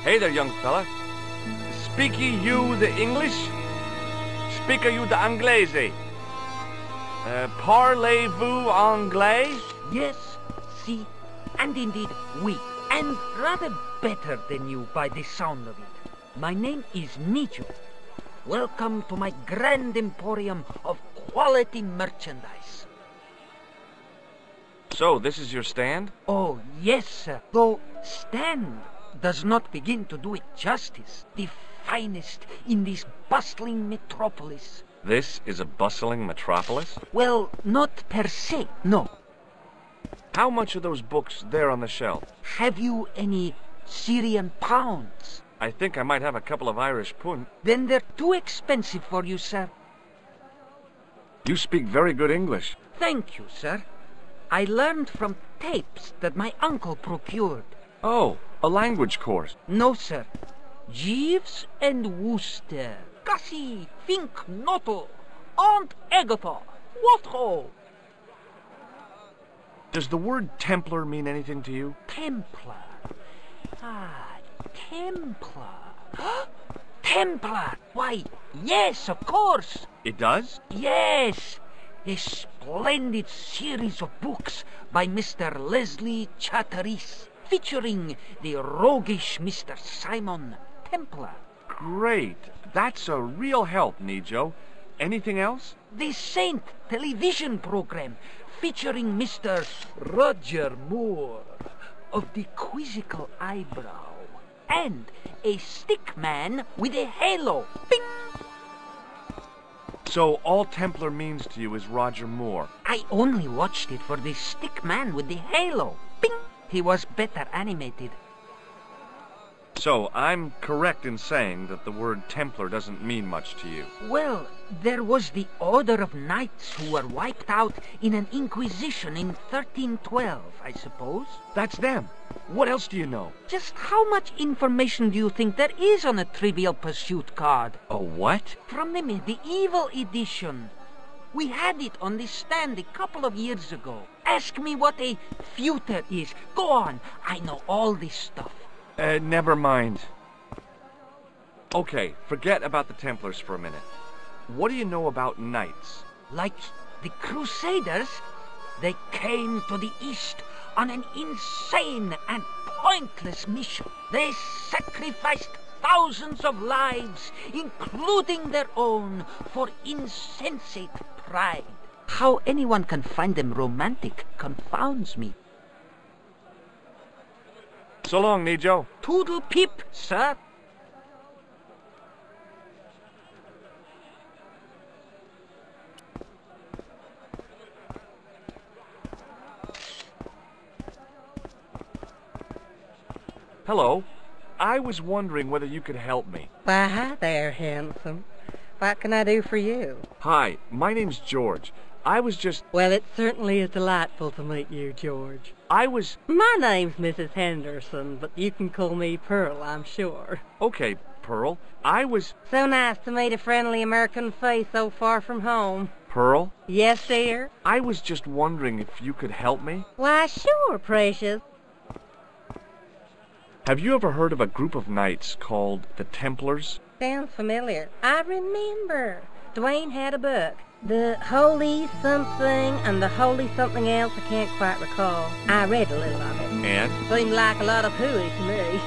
Hey there, young fella. Speaky you the English? Speaker you the Anglaise? Parlez-vous anglais? Yes, si, and indeed oui, and rather better than you by the sound of it. My name is Nijo. Welcome to my grand emporium of quality merchandise. So, this is your stand? Oh, yes, sir. Though stand does not begin to do it justice. The finest in this bustling metropolis. This is a bustling metropolis? Well, not per se, no. How much are those books there on the shelf? Have you any Syrian pounds? I think I might have a couple of Irish pund. Then they're too expensive for you, sir. You speak very good English. Thank you, sir. I learned from tapes that my uncle procured. Oh, a language course. No, sir. Jeeves and Wooster. Gussie, Fink, Noto, Aunt Agatha, what ho? Does the word Templar mean anything to you? Templar. Ah, Templar. Templar! Why, yes, of course. It does? Yes. A splendid series of books by Mr. Leslie Charteris, featuring the roguish Mr. Simon Templar. Great. That's a real help, Nijo. Anything else? The Saint television program, featuring Mr. Roger Moore of the quizzical eyebrow, and a stick man with a halo. Bing! So all Templar means to you is Roger Moore. I only watched it for the stick man with the halo. Bing! He was better animated. So I'm correct in saying that the word Templar doesn't mean much to you. Well, there was the Order of Knights who were wiped out in an Inquisition in 1312, I suppose. That's them. What else do you know? Just how much information do you think there is on a Trivial Pursuit card? A what? From the medieval edition. We had it on the stand a couple of years ago. Ask me what a feuter is. Go on, I know all this stuff. Never mind. Okay, forget about the Templars for a minute. What do you know about knights? Like the Crusaders, they came to the East on an insane and pointless mission. They sacrificed thousands of lives, including their own, for insensate pride. How anyone can find them romantic confounds me. So long, Nijo. Toodle pip, sir. Hello. I was wondering whether you could help me. Why, hi there, handsome. What can I do for you? Hi, my name's George. I was just... Well, it certainly is delightful to meet you, George. My name's Mrs. Henderson, but you can call me Pearl, I'm sure. Okay, Pearl. So nice to meet a friendly American face so far from home. Pearl? Yes, dear? I was just wondering if you could help me. Why, sure, precious. Have you ever heard of a group of knights called the Templars? Sounds familiar. I remember. Dwayne had a book. The Holy Something and the Holy Something Else, I can't quite recall. I read a little of it. And? Seemed like a lot of hooey to me.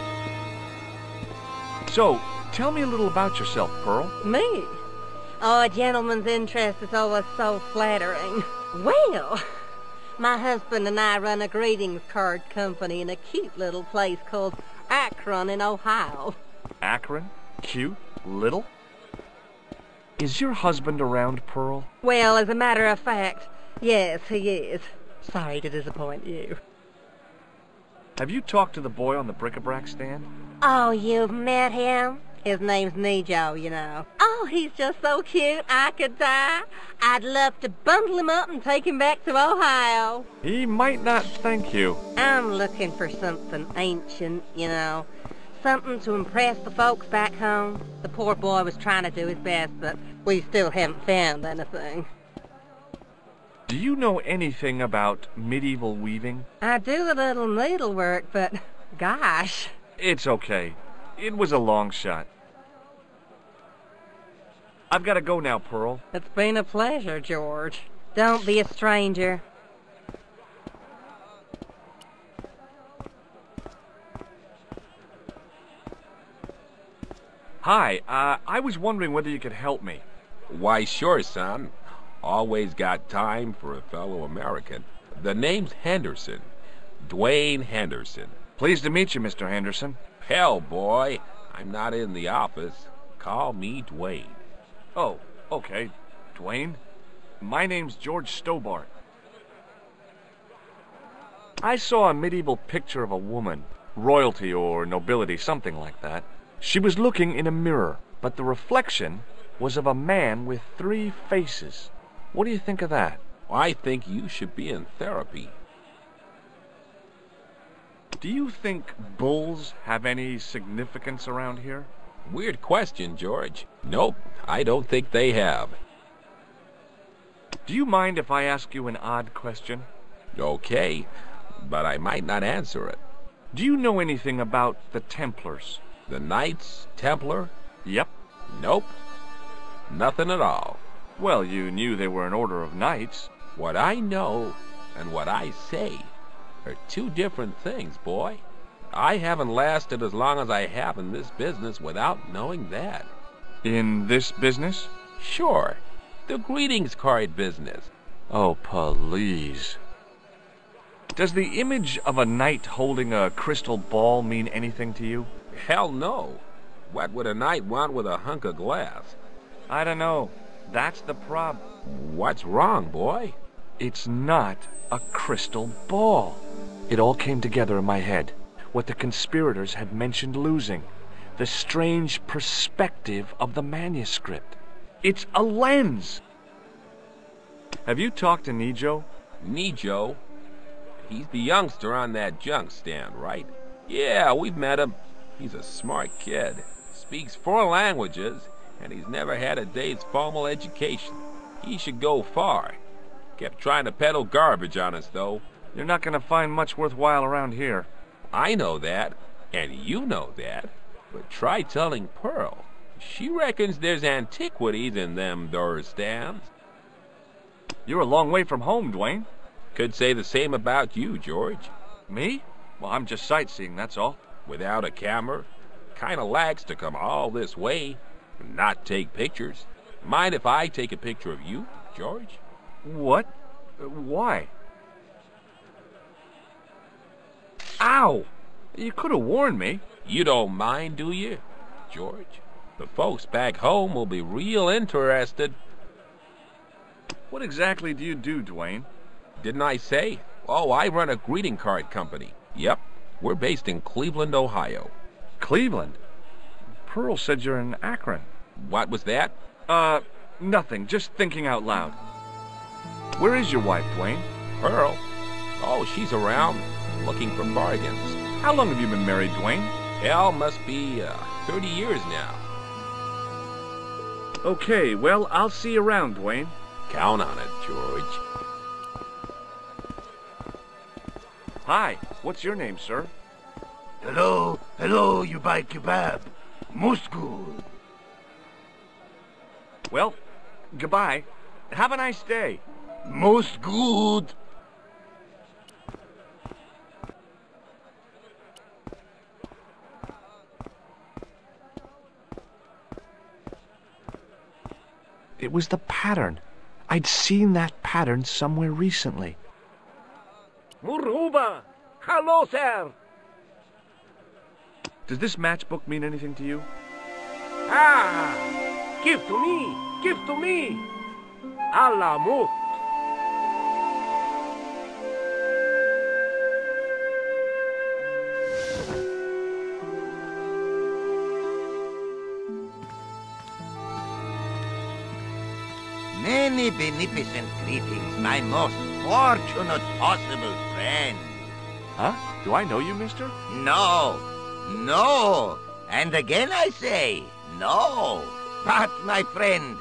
So, tell me a little about yourself, Pearl. Me? Oh, a gentleman's interest is always so flattering. Well, my husband and I run a greetings card company in a cute little place called Akron in Ohio. Akron? Cute? Little? Is your husband around, Pearl? Well, as a matter of fact, yes, he is. Sorry to disappoint you. Have you talked to the boy on the bric-a-brac stand? Oh, you've met him? His name's Nijo, you know. Oh, he's just so cute, I could die. I'd love to bundle him up and take him back to Ohio. He might not thank you. I'm looking for something ancient, you know. Something to impress the folks back home. The poor boy was trying to do his best, but we still haven't found anything. Do you know anything about medieval weaving? I do a little needlework, but gosh. It's okay. it was a long shot. I've got to go now, Pearl. It's been a pleasure, George. Don't be a stranger. Hi, I was wondering whether you could help me. Why, sure, son. Always got time for a fellow American. The name's Henderson. Dwayne Henderson. Pleased to meet you, Mr. Henderson. Hell, boy, I'm not in the office. Call me Dwayne. Oh, okay. Dwayne? My name's George Stobart. I saw a medieval picture of a woman. Royalty or nobility, something like that. She was looking in a mirror, but the reflection was of a man with 3 faces. What do you think of that? I think you should be in therapy. Do you think bulls have any significance around here? Weird question, George. Nope, I don't think they have. Do you mind if I ask you an odd question? Okay, but I might not answer it. Do you know anything about the Templars? The Knights Templar? Yep. Nope. Nothing at all. Well, you knew they were an order of knights. What I know and what I say are 2 different things, boy. I haven't lasted as long as I have in this business without knowing that. In this business? Sure. The greetings card business. Oh, please. Does the image of a knight holding a crystal ball mean anything to you? Hell no. What would a knight want with a hunk of glass? I don't know. That's the problem. What's wrong, boy? It's not a crystal ball. It all came together in my head. What the conspirators had mentioned losing. The strange perspective of the manuscript. It's a lens. Have you talked to Nijo? Nijo? He's the youngster on that junk stand, right? Yeah, we've met him. He's a smart kid. Speaks 4 languages, and he's never had a day's formal education. He should go far. Kept trying to peddle garbage on us, though. You're not going to find much worthwhile around here. I know that, and you know that. But try telling Pearl. She reckons there's antiquities in them door stands. You're a long way from home, Dwayne. Could say the same about you, George. Me? Well, I'm just sightseeing, that's all. Without a camera? Kinda lags to come all this way and not take pictures. Mind if I take a picture of you, George? What? Why? Ow! You could have warned me. You don't mind, do you, George? The folks back home will be real interested. What exactly do you do, Dwayne? Didn't I say? Oh, I run a greeting card company. Yep, we're based in Cleveland, Ohio. Cleveland? Pearl said you're in Akron. What was that? Nothing. Just thinking out loud. Where is your wife, Dwayne? Pearl? Oh, she's around, looking for bargains. How long have you been married, Dwayne? Hell, must be 30 years now. Okay, well, I'll see you around, Dwayne. Count on it, George. Hi, what's your name, sir? Hello, you buy kebab. Most good. Well, goodbye. Have a nice day. Most good. It was the pattern. I'd seen that pattern somewhere recently. Muruba! Hello, sir! Does this matchbook mean anything to you? Ah! Give to me! Give to me! Allah mut! Many beneficent greetings, my most fortunate possible friend. Huh? Do I know you, mister? No. And again I say, no. But, my friend,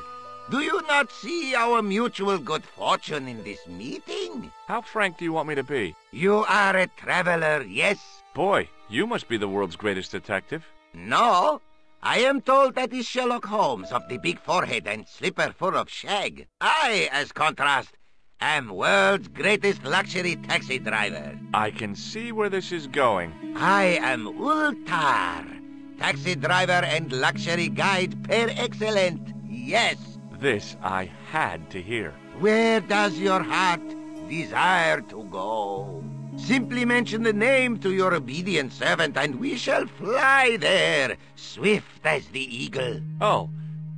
do you not see our mutual good fortune in this meeting? How frank do you want me to be? You are a traveler, yes? Boy, you must be the world's greatest detective. No, I am told that is Sherlock Holmes of the big forehead and slipper full of shag. I, as contrast, am world's greatest luxury taxi driver. I can see where this is going. I am Ultar, taxi driver and luxury guide per excellent. Yes. This I had to hear. Where does your heart desire to go? Simply mention the name to your obedient servant, and we shall fly there, swift as the eagle. Oh,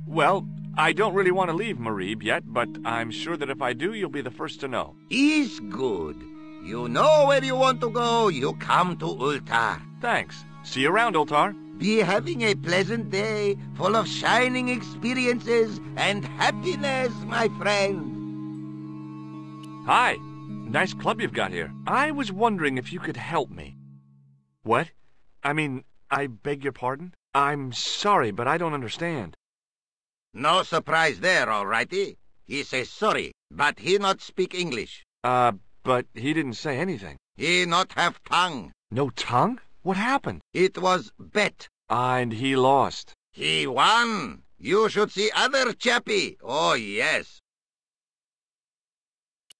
well, I don't really want to leave Marib yet, but I'm sure that if I do, you'll be the first to know. Is good. You know where you want to go, you come to Ultar. Thanks. See you around, Ultar. Be having a pleasant day, full of shining experiences and happiness, my friend. Hi. Nice club you've got here. I was wondering if you could help me. What? I mean, I beg your pardon? I'm sorry, but I don't understand. No surprise there, all righty. He says sorry, but he not speak English. But he didn't say anything. He not have tongue. No tongue? What happened? It was bet. And he lost. He won. You should see other chappie. Oh, yes.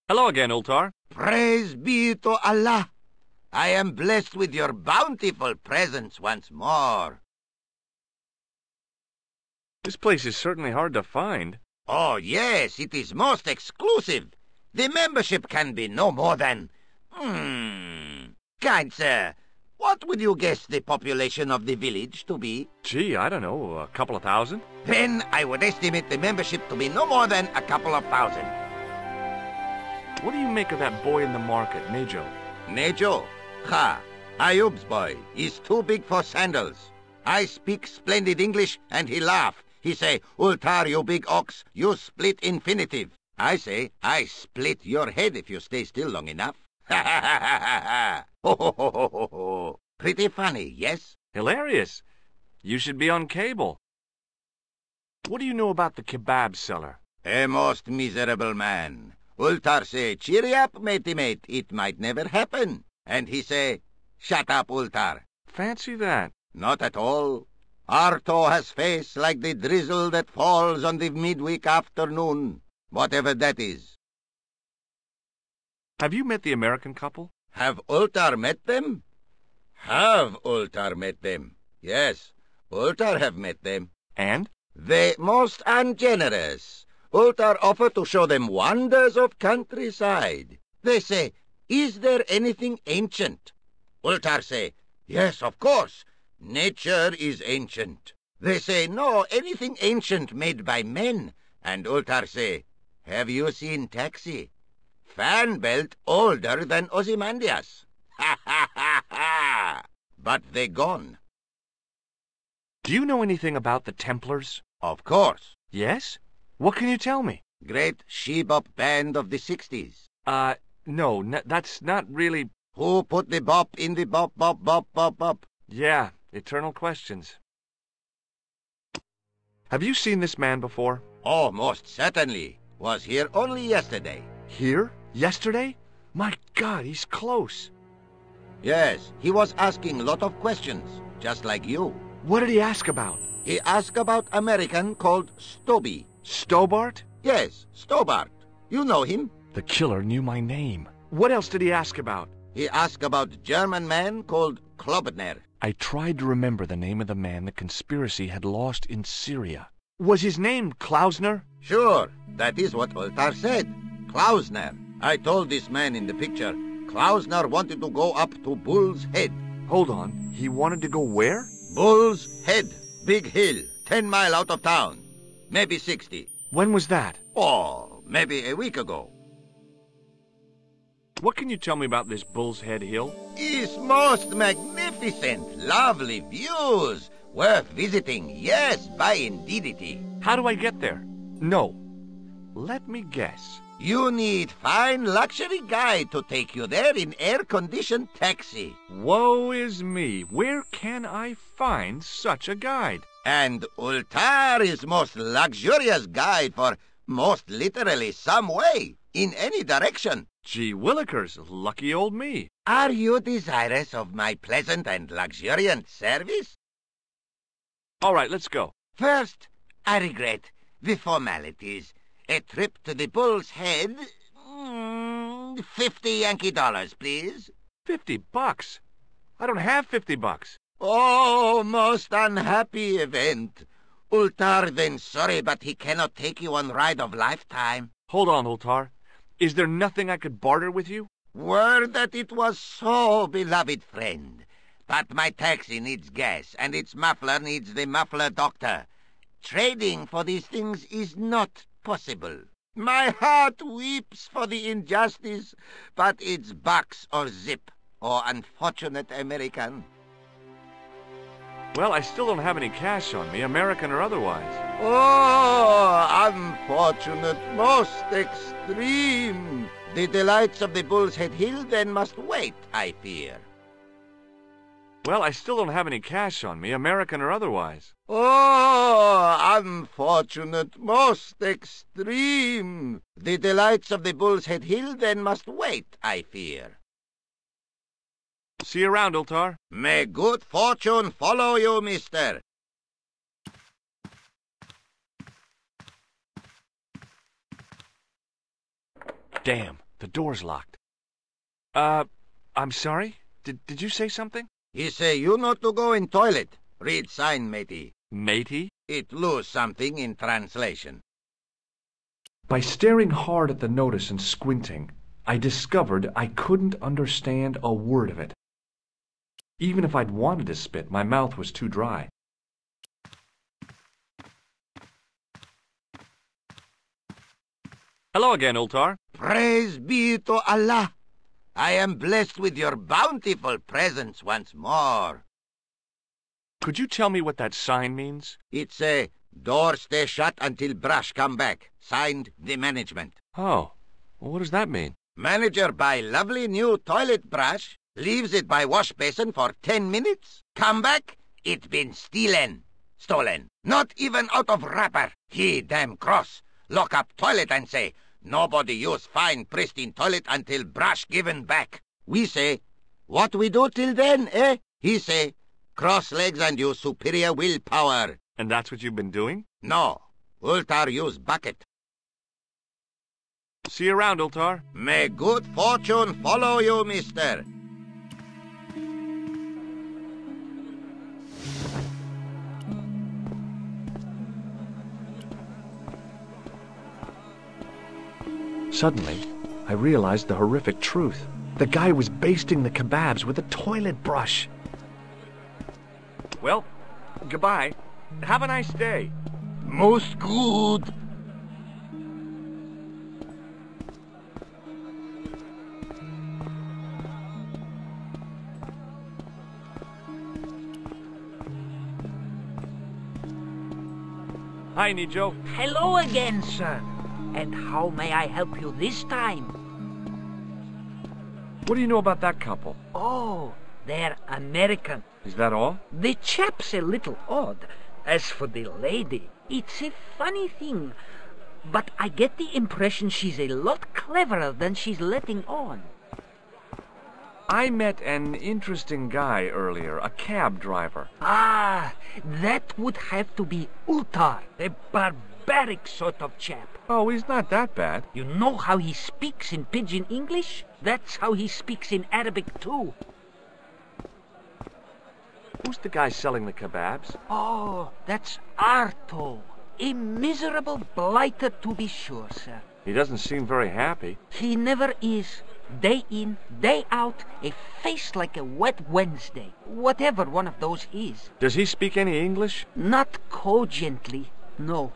Hello again, Ultar. Praise be to Allah. I am blessed with your bountiful presence once more. This place is certainly hard to find. Oh, yes, it is most exclusive. The membership can be no more than... Kind sir, what would you guess the population of the village to be? Gee, I don't know, a couple of thousand? Then I would estimate the membership to be no more than a couple of thousand. What do you make of that boy in the market, Nejo? Nejo? Ha! Ayub's boy is too big for sandals. I speak splendid English and he laugh. He say, Ultar, you big ox, you split infinitive. I say, I split your head if you stay still long enough. Ha ha ha ha ha ha! Ho ho ho ho ho ho! Pretty funny, yes? Hilarious. You should be on cable. What do you know about the kebab seller? A most miserable man. Ultar say, cheery up, matey mate, it might never happen. And he say, shut up, Ultar. Fancy that. Not at all. Arto has face like the drizzle that falls on the midweek afternoon, whatever that is. Have you met the American couple? Have Ultar met them? Have Ultar met them? Yes, Ultar have met them. And? They most ungenerous. Ultar offer to show them wonders of countryside. They say, is there anything ancient? Ultar say, yes, of course. Nature is ancient. They say, no, anything ancient made by men. And Ultar say, have you seen Taxi? Fan belt older than Ozymandias. Ha ha ha ha! But they gone. Do you know anything about the Templars? Of course. Yes? What can you tell me? Great she-bop band of the 60s. No, that's not really... Who put the bop in the bop, bop, bop, bop, bop? Yeah, eternal questions. Have you seen this man before? Oh, most certainly. Was here only yesterday. Here? Yesterday? My God, he's close. Yes, he was asking a lot of questions, just like you. What did he ask about? He asked about American called Stoby. Stobart? Yes, Stobart. You know him. The killer knew my name. What else did he ask about? He asked about German man called Klobner. I tried to remember the name of the man the conspiracy had lost in Syria. Was his name Klausner? Sure, that is what Ultar said. Klausner. I told this man in the picture, Klausner wanted to go up to Bull's Head. Hold on, he wanted to go where? Bull's Head. Big hill, 10 miles out of town. Maybe 60. When was that? Oh, maybe a week ago. What can you tell me about this Bull's Head Hill? It's most magnificent. Lovely views. Worth visiting. Yes, by indeedity. How do I get there? No. Let me guess. You need fine luxury guide to take you there in air-conditioned taxi. Woe is me. Where can I find such a guide? And Ultar is most luxurious guide for most literally some way, in any direction. Gee willikers, lucky old me. Are you desirous of my pleasant and luxuriant service? All right, let's go. First, I regret the formalities. A trip to the Bull's Head. 50 Yankee dollars, please. $50? I don't have $50. Oh, most unhappy event. Ultar then sorry, but he cannot take you on ride of lifetime. Hold on, Ultar. Is there nothing I could barter with you? Word that it was so, beloved friend. But my taxi needs gas, and its muffler needs the muffler doctor. Trading for these things is not possible. My heart weeps for the injustice, but it's bucks or zip, or unfortunate American. Well, I still don't have any cash on me, American or otherwise. Oh, unfortunate, most extreme. The delights of the Bull's Head Hill then must wait, I fear. Well, I still don't have any cash on me, American or otherwise. Oh, unfortunate, most extreme. The delights of the Bull's Head Hill then must wait, I fear. See you around, Ultar. May good fortune follow you, mister. Damn, the door's locked. I'm sorry? Did you say something? He say you not to go in toilet. Read sign, matey. Matey? It lose something in translation. By staring hard at the notice and squinting, I discovered I couldn't understand a word of it. Even if I'd wanted to spit, my mouth was too dry. Hello again, Ultar. Praise be to Allah. I am blessed with your bountiful presence once more. Could you tell me what that sign means? It's a door stay shut until brush come back. Signed, the management. Oh, well, what does that mean? Manager buy lovely new toilet brush, leaves it by wash basin for 10 minutes, come back, it been stolen. Not even out of wrapper. He damn cross. Lock up toilet and say, nobody use fine pristine toilet until brush given back. We say, what we do till then, eh? He say, cross legs and use superior willpower. And that's what you've been doing? No, Ultar use bucket. See you around, Ultar. May good fortune follow you, mister. Suddenly, I realized the horrific truth. The guy was basting the kebabs with a toilet brush. Well, goodbye. Have a nice day. Most good. Hi, Nijo. Hello again, sir. And how may I help you this time? What do you know about that couple? Oh, they're American. Is that all? The chap's a little odd. As for the lady, it's a funny thing. But I get the impression she's a lot cleverer than she's letting on. I met an interesting guy earlier, a cab driver. Ah, that would have to be Ultar, a barbaric sort of chap. Oh, he's not that bad. You know how he speaks in pidgin English? That's how he speaks in Arabic too. Who's the guy selling the kebabs? Oh, that's Arto. A miserable blighter to be sure, sir. He doesn't seem very happy. He never is. Day in, day out, a face like a wet Wednesday. Whatever one of those is. Does he speak any English? Not cogently, no.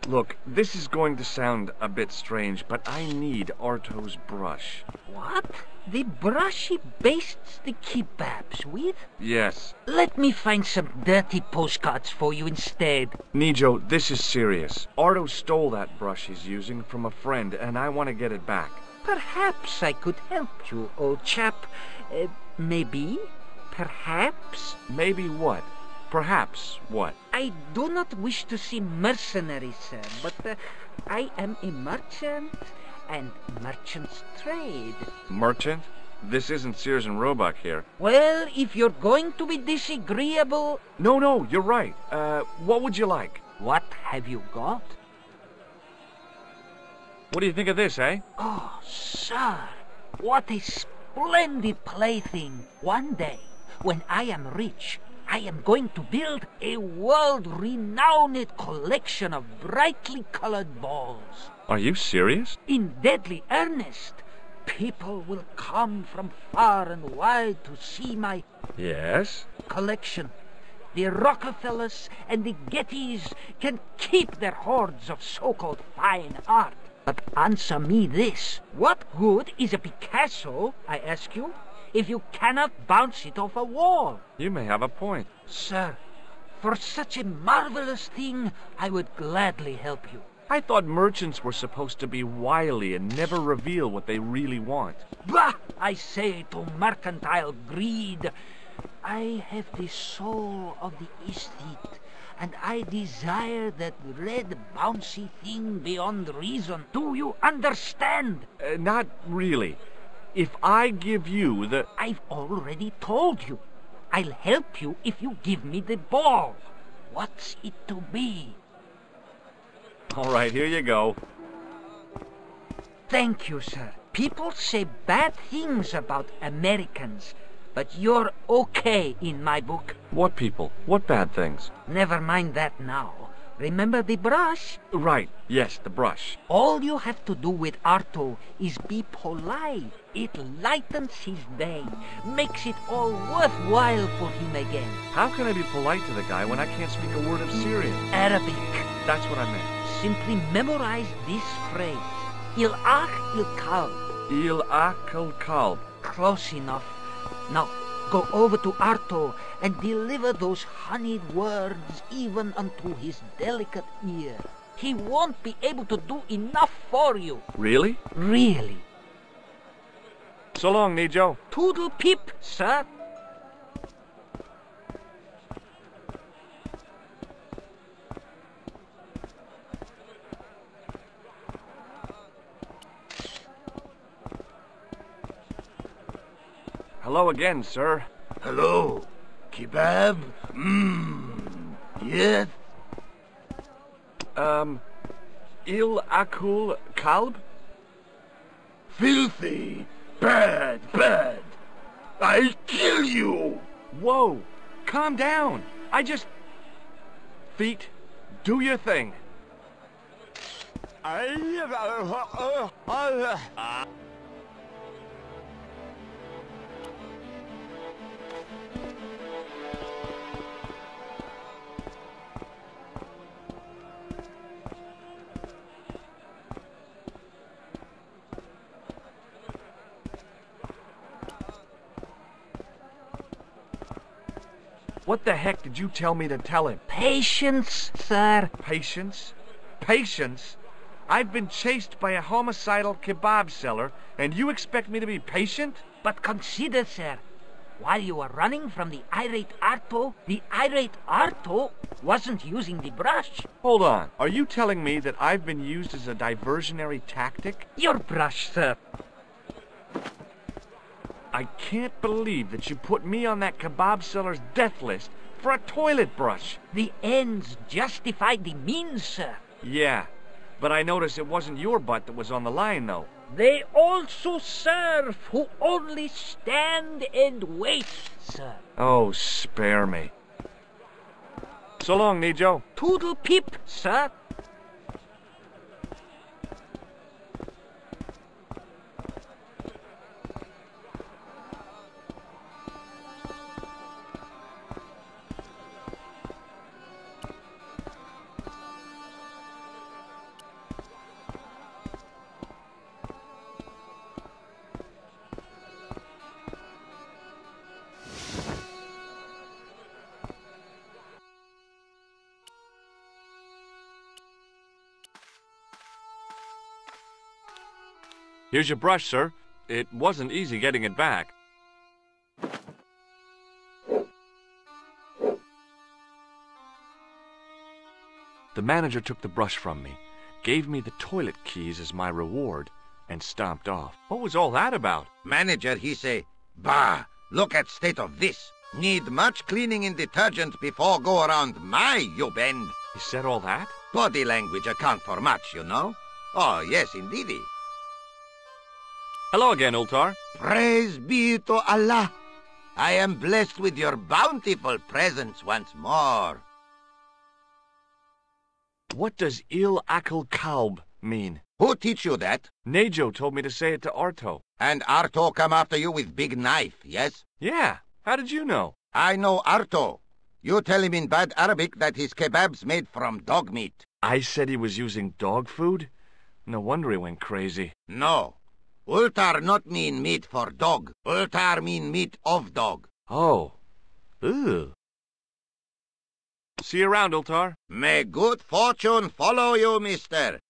Look, this is going to sound a bit strange, but I need Arto's brush. What? The brush he bastes the kebabs with? Yes. Let me find some dirty postcards for you instead. Nijo, this is serious. Arto stole that brush he's using from a friend, and I want to get it back. Perhaps I could help you, old chap. Maybe? Perhaps? Maybe what? Perhaps what? I do not wish to seem mercenary, sir, but I am a merchant, and merchants trade. Merchant? This isn't Sears and Roebuck here. Well, if you're going to be disagreeable, No, you're right. What would you like? what have you got? What do you think of this, eh? Oh, sir, what a splendid plaything. One day, when I am rich, I am going to build a world-renowned collection of brightly colored balls. Are you serious? In deadly earnest. People will come from far and wide to see my Yes? collection. The Rockefellers and the Gettys can keep their hoards of so-called fine art. But answer me this. What good is a Picasso, I ask you, if you cannot bounce it off a wall? You may have a point. Sir, for such a marvelous thing, I would gladly help you. I thought merchants were supposed to be wily and never reveal what they really want. Bah! I say to mercantile greed. I have the soul of the aesthete, and I desire that red bouncy thing beyond reason. Do you understand? Not really. If I give you the... I've already told you. I'll help you if you give me the ball. What's it to be? All right, here you go. Thank you, sir. People say bad things about Americans, but you're okay in my book. What people? What bad things? Never mind that now. Remember the brush? Right, yes, the brush. All you have to do with Arto is be polite. It lightens his day, makes it all worthwhile for him again. How can I be polite to the guy when I can't speak a word of Syrian? Arabic. That's what I meant. Simply memorize this phrase. Il-ach il-kalb. Il akal kalb. Close enough. Now, go over to Arto and deliver those honeyed words even unto his delicate ear. He won't be able to do enough for you. Really? Really. So long, Nijo. Toodle pip, sir. Hello again, sir. Hello. Kebab? Yes? Il akul kalb? Filthy. Bad. I'll kill you. Whoa! Calm down! I just... Feet, do your thing. What the heck did you tell me to tell him? Patience, sir. Patience? Patience? I've been chased by a homicidal kebab seller, and you expect me to be patient? But consider, sir, while you were running from the irate Arto wasn't using the brush. Hold on. Are you telling me that I've been used as a diversionary tactic? Your brush, sir. I can't believe that you put me on that kebab seller's death list for a toilet brush. The ends justify the means, sir. Yeah, but I noticed it wasn't your butt that was on the line, though. They also serve who only stand and wait, sir. Oh, spare me. So long, Nijo. Toodle pip, sir. Here's your brush, sir. It wasn't easy getting it back. The manager took the brush from me, gave me the toilet keys as my reward, and stomped off. What was all that about? Manager, he say, "Bah, look at state of this. Need much cleaning and detergent before go around my, you bend." He said all that? Body language account for much, you know. Oh, yes, indeedy. Hello again, Ultar. Praise be to Allah. I am blessed with your bountiful presence once more. What does Il Akal Kalb mean? Who teach you that? Nejo told me to say it to Arto. And Arto come after you with big knife, yes? Yeah, how did you know? I know Arto. You tell him in bad Arabic that his kebab's made from dog meat. I said he was using dog food? No wonder he went crazy. No. Ultar not mean meat for dog. Ultar mean meat of dog. Oh. Ew. See you around, Ultar. May good fortune follow you, mister.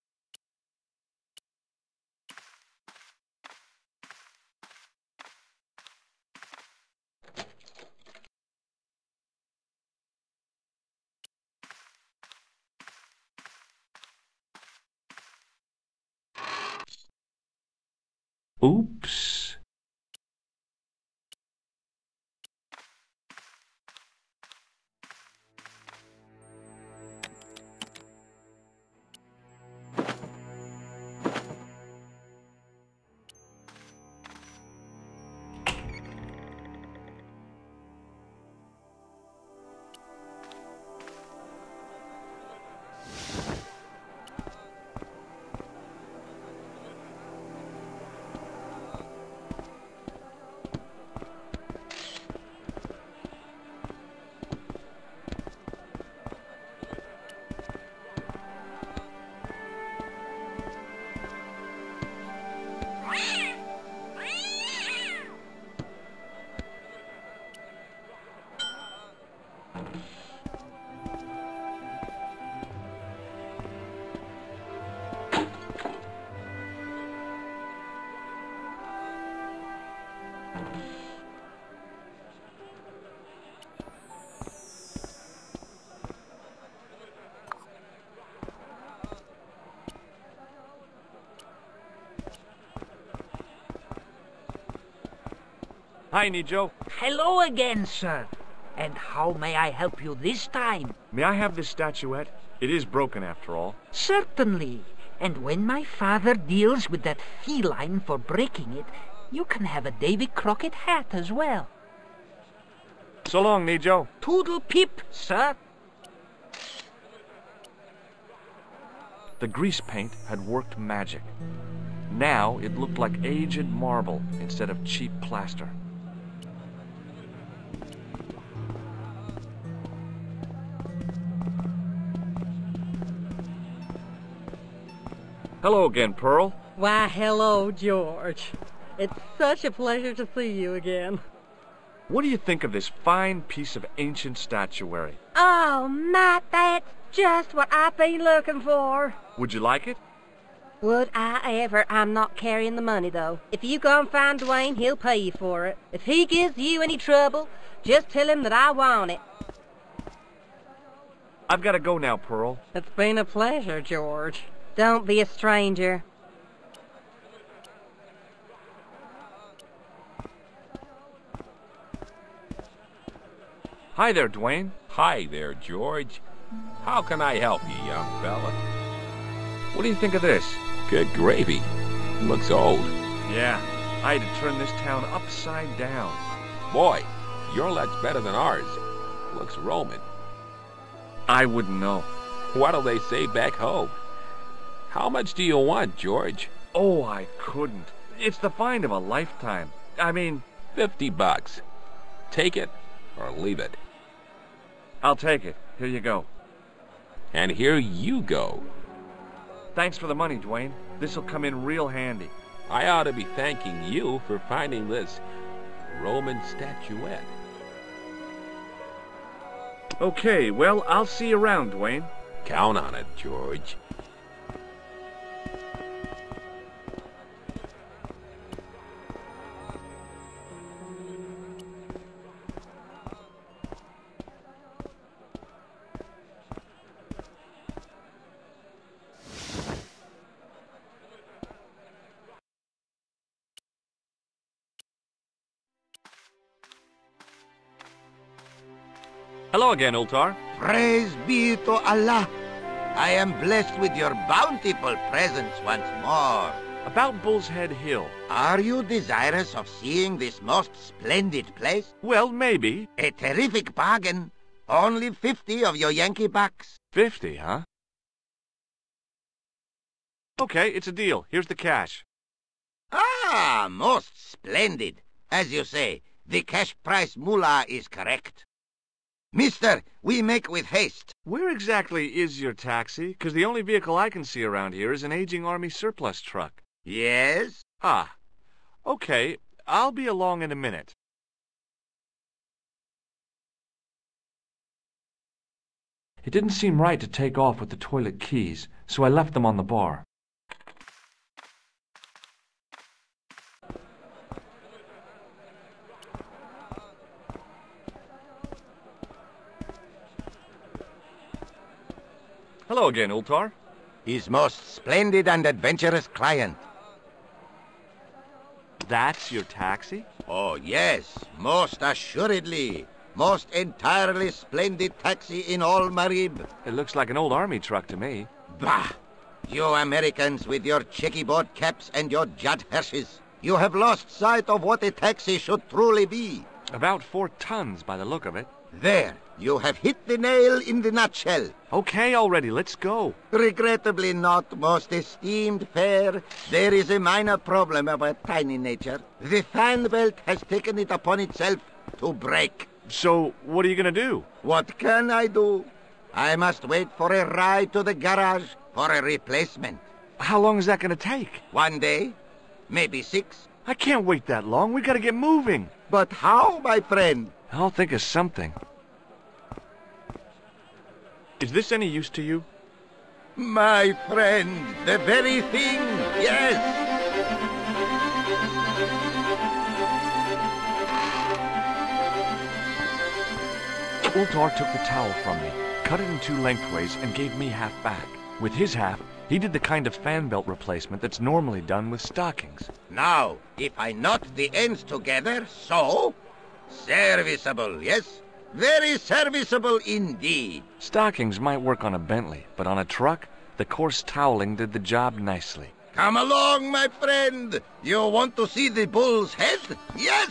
Oops. Hi, Nejo. Hello again, sir. And how may I help you this time? May I have this statuette? It is broken, after all. Certainly. And when my father deals with that feline for breaking it, you can have a Davy Crockett hat as well. So long, Nejo. Toodle pip, sir. The grease paint had worked magic. Now it looked like aged marble instead of cheap plaster. Hello again, Pearl. Why, hello, George. It's such a pleasure to see you again. What do you think of this fine piece of ancient statuary? Oh, Matt, that's just what I've been looking for. Would you like it? Would I ever? I'm not carrying the money, though. If you go and find Dwayne, he'll pay you for it. If he gives you any trouble, just tell him that I want it. I've got to go now, Pearl. It's been a pleasure, George. Don't be a stranger. Hi there, Dwayne. Hi there, George. How can I help you, young fella? What do you think of this? Good gravy. Looks old. Yeah, I had to turn this town upside down. Boy, your luck's better than ours. Looks Roman. I wouldn't know. What'll they say back home? How much do you want, George? Oh, I couldn't. It's the find of a lifetime. I mean... $50. Take it or leave it. I'll take it. Here you go. And here you go. Thanks for the money, Dwayne. This'll come in real handy. I ought to be thanking you for finding this Roman statuette. Okay, well, I'll see you around, Dwayne. Count on it, George. Hello again, Ultar. Praise be to Allah. I am blessed with your bountiful presence once more. About Bull's Head Hill. Are you desirous of seeing this most splendid place? Well, maybe. A terrific bargain. Only 50 of your Yankee bucks. 50, huh? Okay, it's a deal. Here's the cash. Ah, most splendid. As you say, the cash price moolah is correct. Mister, we make with haste. Where exactly is your taxi? 'Cause the only vehicle I can see around here is an aging Army surplus truck. Yes? Ah, okay. I'll be along in a minute. It didn't seem right to take off with the toilet keys, so I left them on the bar. Hello again, Ultar. His most splendid and adventurous client. That's your taxi? Oh, yes, most assuredly. Most entirely splendid taxi in all Marib. It looks like an old Army truck to me. Bah! You Americans with your checkerboard caps and your Judd Hirsches. You have lost sight of what a taxi should truly be. About 4 tons by the look of it. There, you have hit the nail in the nutshell. Okay already, let's go. Regrettably not, most esteemed fair. There is a minor problem of a tiny nature. The fan belt has taken it upon itself to break. So, what are you gonna do? What can I do? I must wait for a ride to the garage for a replacement. How long is that gonna take? 1 day, maybe 6. I can't wait that long. We gotta get moving. But how, my friend? I'll think of something. Is this any use to you? My friend, the very thing, yes. Ultar took the towel from me, cut it in 2 lengthways, and gave me half back. With his half, he did the kind of fan belt replacement that's normally done with stockings. Now, if I knot the ends together, so... Serviceable, yes? Very serviceable indeed. Stockings might work on a Bentley, but on a truck, the coarse toweling did the job nicely. Come along, my friend. You want to see the bull's head? Yes?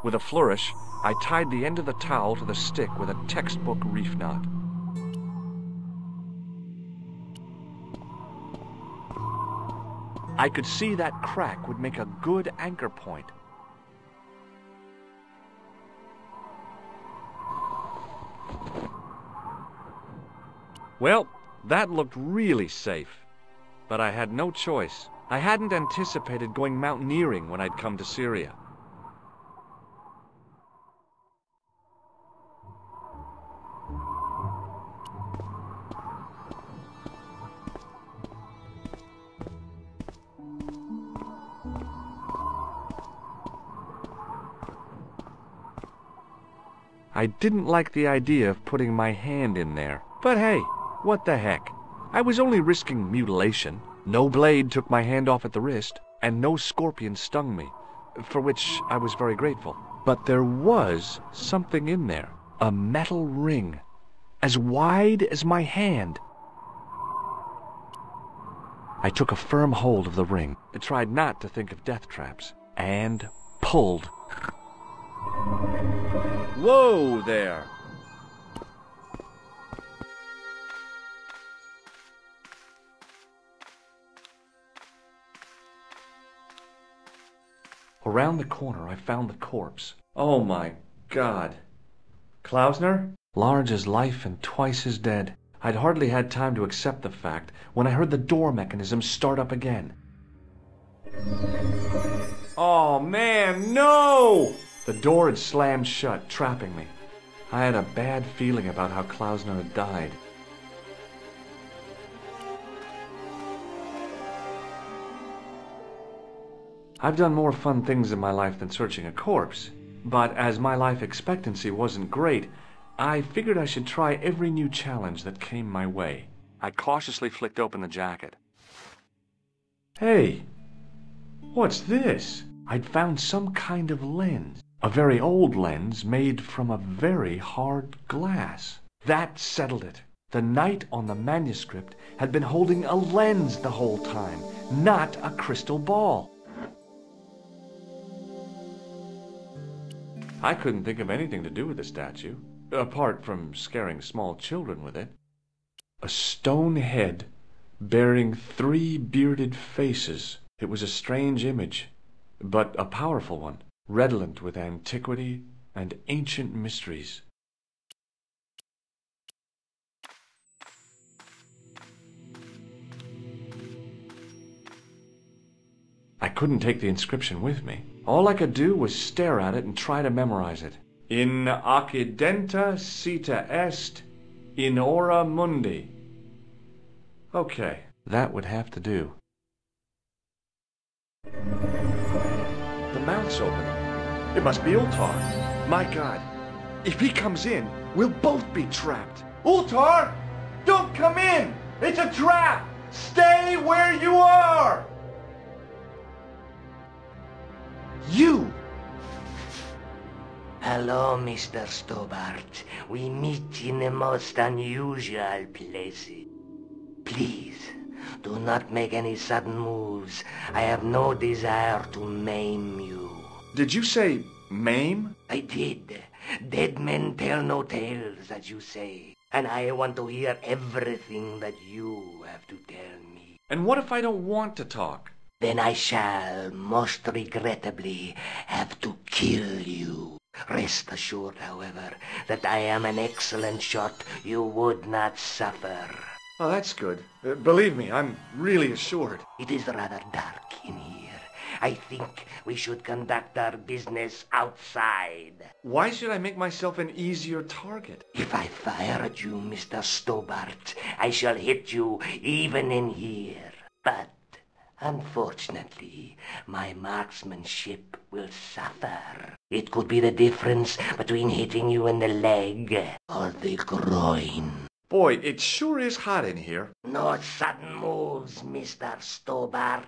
With a flourish, I tied the end of the towel to the stick with a textbook reef knot. I could see that crack would make a good anchor point. Well, that looked really safe, but I had no choice. I hadn't anticipated going mountaineering when I'd come to Syria. I didn't like the idea of putting my hand in there. But hey, what the heck? I was only risking mutilation. No blade took my hand off at the wrist, and no scorpion stung me, for which I was very grateful. But there was something in there. A metal ring, as wide as my hand. I took a firm hold of the ring. I tried not to think of death traps, and pulled. Whoa there! Around the corner, I found the corpse. Oh my God. Klausner? Large as life and twice as dead. I'd hardly had time to accept the fact when I heard the door mechanism start up again. Oh man, no! The door had slammed shut, trapping me. I had a bad feeling about how Klausner had died. I've done more fun things in my life than searching a corpse, but as my life expectancy wasn't great, I figured I should try every new challenge that came my way. I cautiously flicked open the jacket. Hey, what's this? I'd found some kind of lens. A very old lens made from a very hard glass. That settled it. The knight on the manuscript had been holding a lens the whole time, not a crystal ball. I couldn't think of anything to do with the statue, apart from scaring small children with it. A stone head bearing 3 bearded faces. It was a strange image, but a powerful one, redolent with antiquity and ancient mysteries. I couldn't take the inscription with me. All I could do was stare at it and try to memorize it. In accidenta cita est in ora mundi. Okay, that would have to do. The mouth's open. It must be Ultar. My God, if he comes in, we'll both be trapped. Ultar! Don't come in! It's a trap! Stay where you are! You! Hello, Mr. Stobart. We meet in the most unusual places. Please, do not make any sudden moves. I have no desire to maim you. Did you say maim? I did. Dead men tell no tales, as you say. And I want to hear everything that you have to tell me. And what if I don't want to talk? Then I shall, most regrettably, have to kill you. Rest assured, however, that I am an excellent shot you would not suffer. Oh, that's good. Believe me, I'm really assured. It is rather dark in here. I think we should conduct our business outside. Why should I make myself an easier target? If I fire at you, Mr. Stobart, I shall hit you even in here. But unfortunately, my marksmanship will suffer. It could be the difference between hitting you in the leg or the groin. Boy, it sure is hot in here. No sudden moves, Mr. Stobart.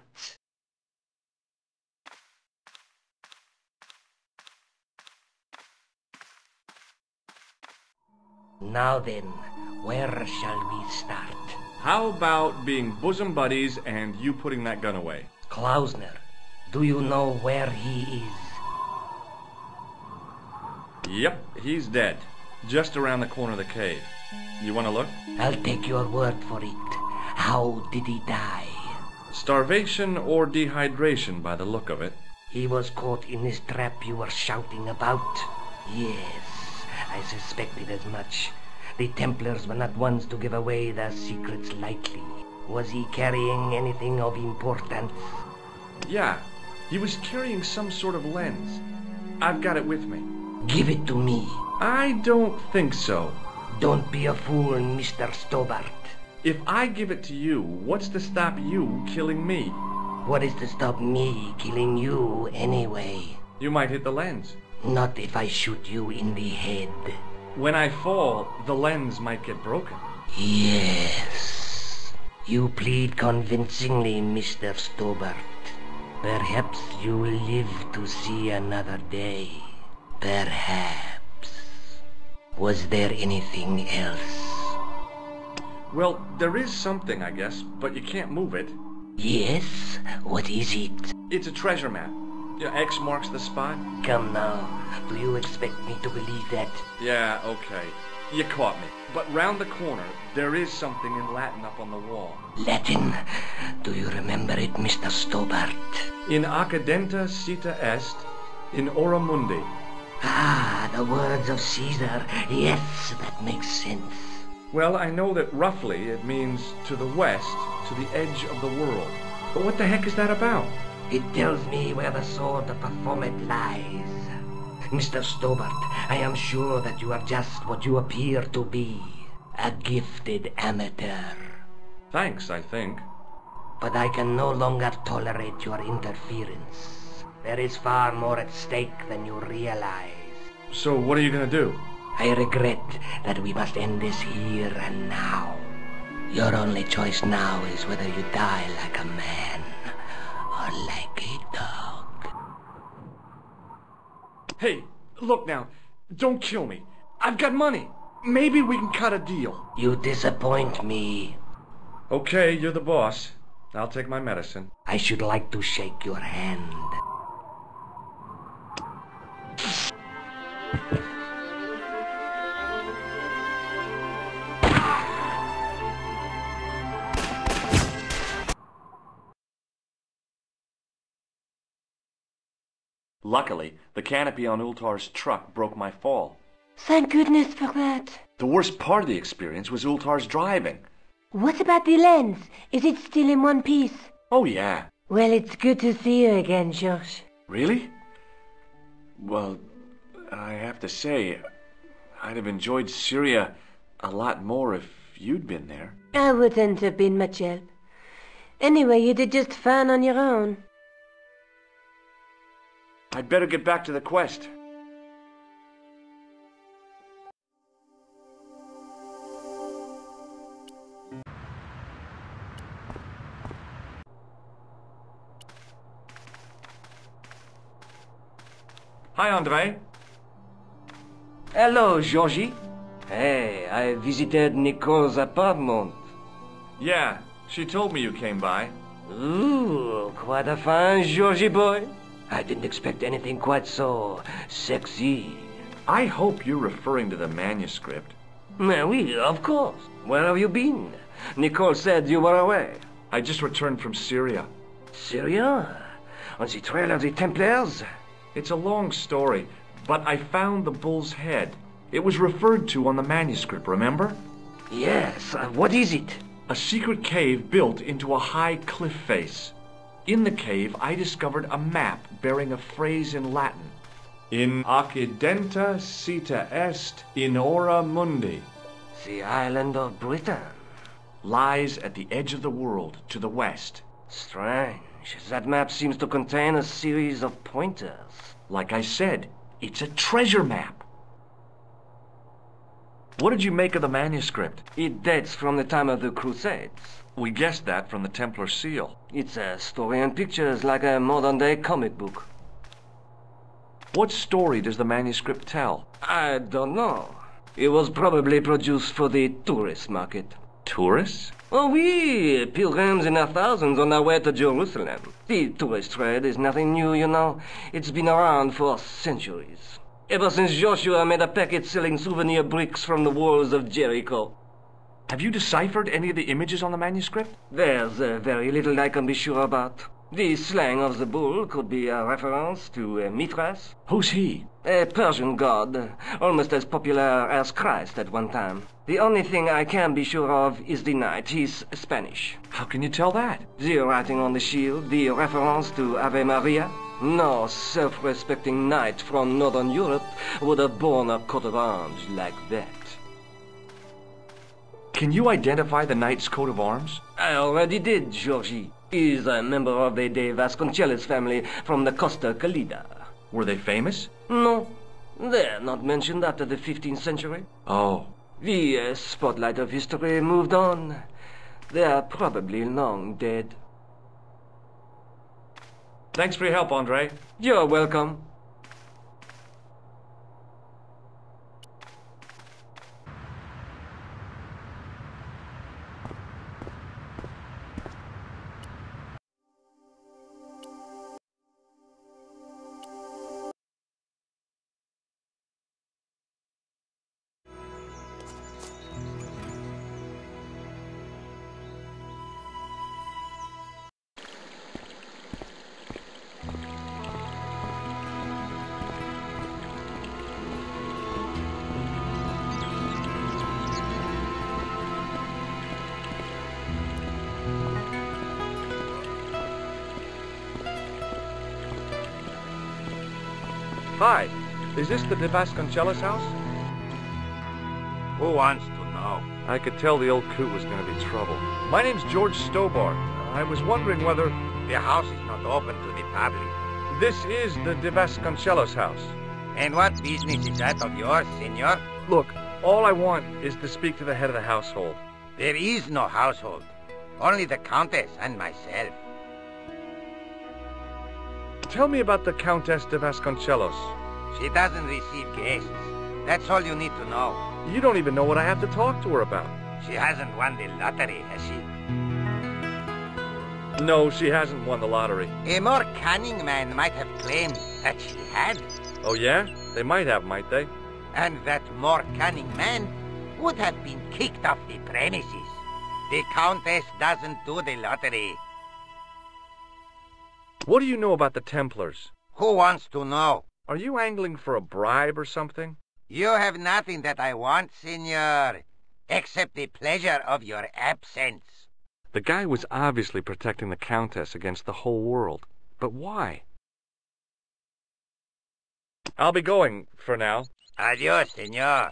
Now then, where shall we start? How about being bosom buddies and you putting that gun away? Klausner, do you know where he is? Yep, he's dead. Just around the corner of the cave. You want to look? I'll take your word for it. How did he die? Starvation or dehydration by the look of it. He was caught in this trap you were shouting about? Yes, I suspected as much. The Templars were not ones to give away their secrets lightly. Was he carrying anything of importance? Yeah, he was carrying some sort of lens. I've got it with me. Give it to me. I don't think so. Don't be a fool, Mr. Stobart. If I give it to you, what's to stop you killing me? What is to stop me killing you anyway? You might hit the lens. Not if I shoot you in the head. When I fall, the lens might get broken. Yes. You plead convincingly, Mr. Stobart. Perhaps you will live to see another day. Perhaps. Was there anything else? Well, there is something, I guess, but you can't move it. Yes? What is it? It's a treasure map. Yeah, X marks the spot. Come now. Do you expect me to believe that? Yeah, okay. You caught me. But round the corner, there is something in Latin up on the wall. Latin? Do you remember it, Mr. Stobart? In accidenta cita est, in ora mundi. Ah, the words of Caesar. Yes, that makes sense. Well, I know that roughly it means to the west, to the edge of the world. But what the heck is that about? It tells me where the sword to perform it lies. Mr. Stobart, I am sure that you are just what you appear to be. A gifted amateur. Thanks, I think. But I can no longer tolerate your interference. There is far more at stake than you realize. So what are you gonna do? I regret that we must end this here and now. Your only choice now is whether you die like a man or like a dog. Hey, look now. Don't kill me. I've got money. Maybe we can cut a deal. You disappoint me. Okay, you're the boss. I'll take my medicine. I should like to shake your hand. Luckily, the canopy on Ultar's truck broke my fall. Thank goodness for that. The worst part of the experience was Ultar's driving. What about the lens? Is it still in one piece? Oh, yeah. Well, it's good to see you again, George. Really? Well, I have to say, I'd have enjoyed Syria a lot more if you'd been there. I wouldn't have been much help. Anyway, you did just fine on your own. I'd better get back to the quest. Hi, Andre. Hello, Georgie. Hey, I visited Nicole's apartment. Yeah, she told me you came by. Ooh, quite a fine Georgie boy. I didn't expect anything quite so sexy. I hope you're referring to the manuscript. Oui, of course. Where have you been? Nicole said you were away. I just returned from Syria. Syria? On the trail of the Templars? It's a long story, but I found the bull's head. It was referred to on the manuscript, remember? Yes, what is it? A secret cave built into a high cliff face. In the cave, I discovered a map bearing a phrase in Latin. In accidenta cita est in ora mundi. The island of Britain. Lies at the edge of the world, to the west. Strange. That map seems to contain a series of pointers. Like I said, it's a treasure map. What did you make of the manuscript? It dates from the time of the Crusades. We guessed that from the Templar seal. It's a story and pictures like a modern-day comic book. What story does the manuscript tell? I don't know. It was probably produced for the tourist market. Tourists? Oh, oui, pilgrims in their thousands on their way to Jerusalem. The tourist trade is nothing new, you know. It's been around for centuries. Ever since Joshua made a packet selling souvenir bricks from the walls of Jericho. Have you deciphered any of the images on the manuscript? There's very little I can be sure about. The slang of the bull could be a reference to Mithras. Who's he? A Persian god, almost as popular as Christ at one time. The only thing I can be sure of is the knight. He's Spanish. How can you tell that? The writing on the shield, the reference to Ave Maria. No self-respecting knight from Northern Europe would have borne a coat of arms like that. Can you identify the knight's coat of arms? I already did, Georgie. He's a member of the De Vasconcelos family from the Costa Calida. Were they famous? No, they're not mentioned after the 15th century. Oh. The spotlight of history moved on. They're probably long dead. Thanks for your help, Andre. You're welcome. Hi. Is this the de Vasconcelos house? Who wants to know? I could tell the old coot was going to be trouble. My name's George Stobart. I was wondering whether... The house is not open to the public. This is the de Vasconcelos house. And what business is that of yours, senor? Look, all I want is to speak to the head of the household. There is no household. Only the Countess and myself. Tell me about the Countess de Vasconcelos. She doesn't receive guests. That's all you need to know. You don't even know what I have to talk to her about. She hasn't won the lottery, has she? No, she hasn't won the lottery. A more cunning man might have claimed that she had. Oh, yeah? They might have, might they? And that more cunning man would have been kicked off the premises. The Countess doesn't do the lottery. What do you know about the Templars? Who wants to know? Are you angling for a bribe or something? You have nothing that I want, senor, except the pleasure of your absence. The guy was obviously protecting the Countess against the whole world. But why? I'll be going for now. Adios, senor.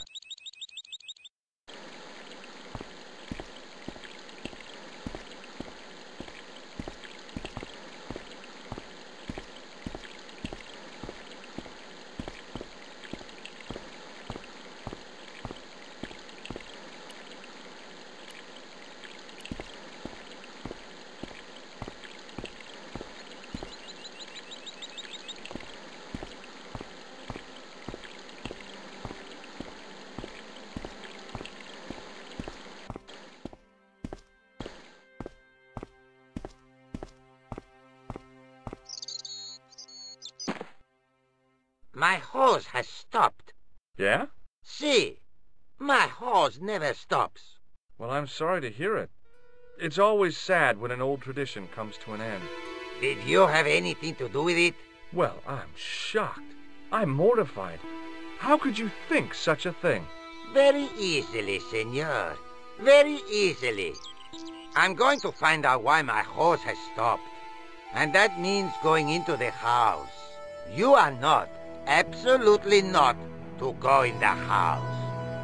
My hose has stopped. Yeah? See, my hose never stops. Well, I'm sorry to hear it. It's always sad when an old tradition comes to an end. Did you have anything to do with it? Well, I'm shocked. I'm mortified. How could you think such a thing? Very easily, senor. Very easily. I'm going to find out why my hose has stopped. And that means going into the house. You are not, absolutely not, to go in the house.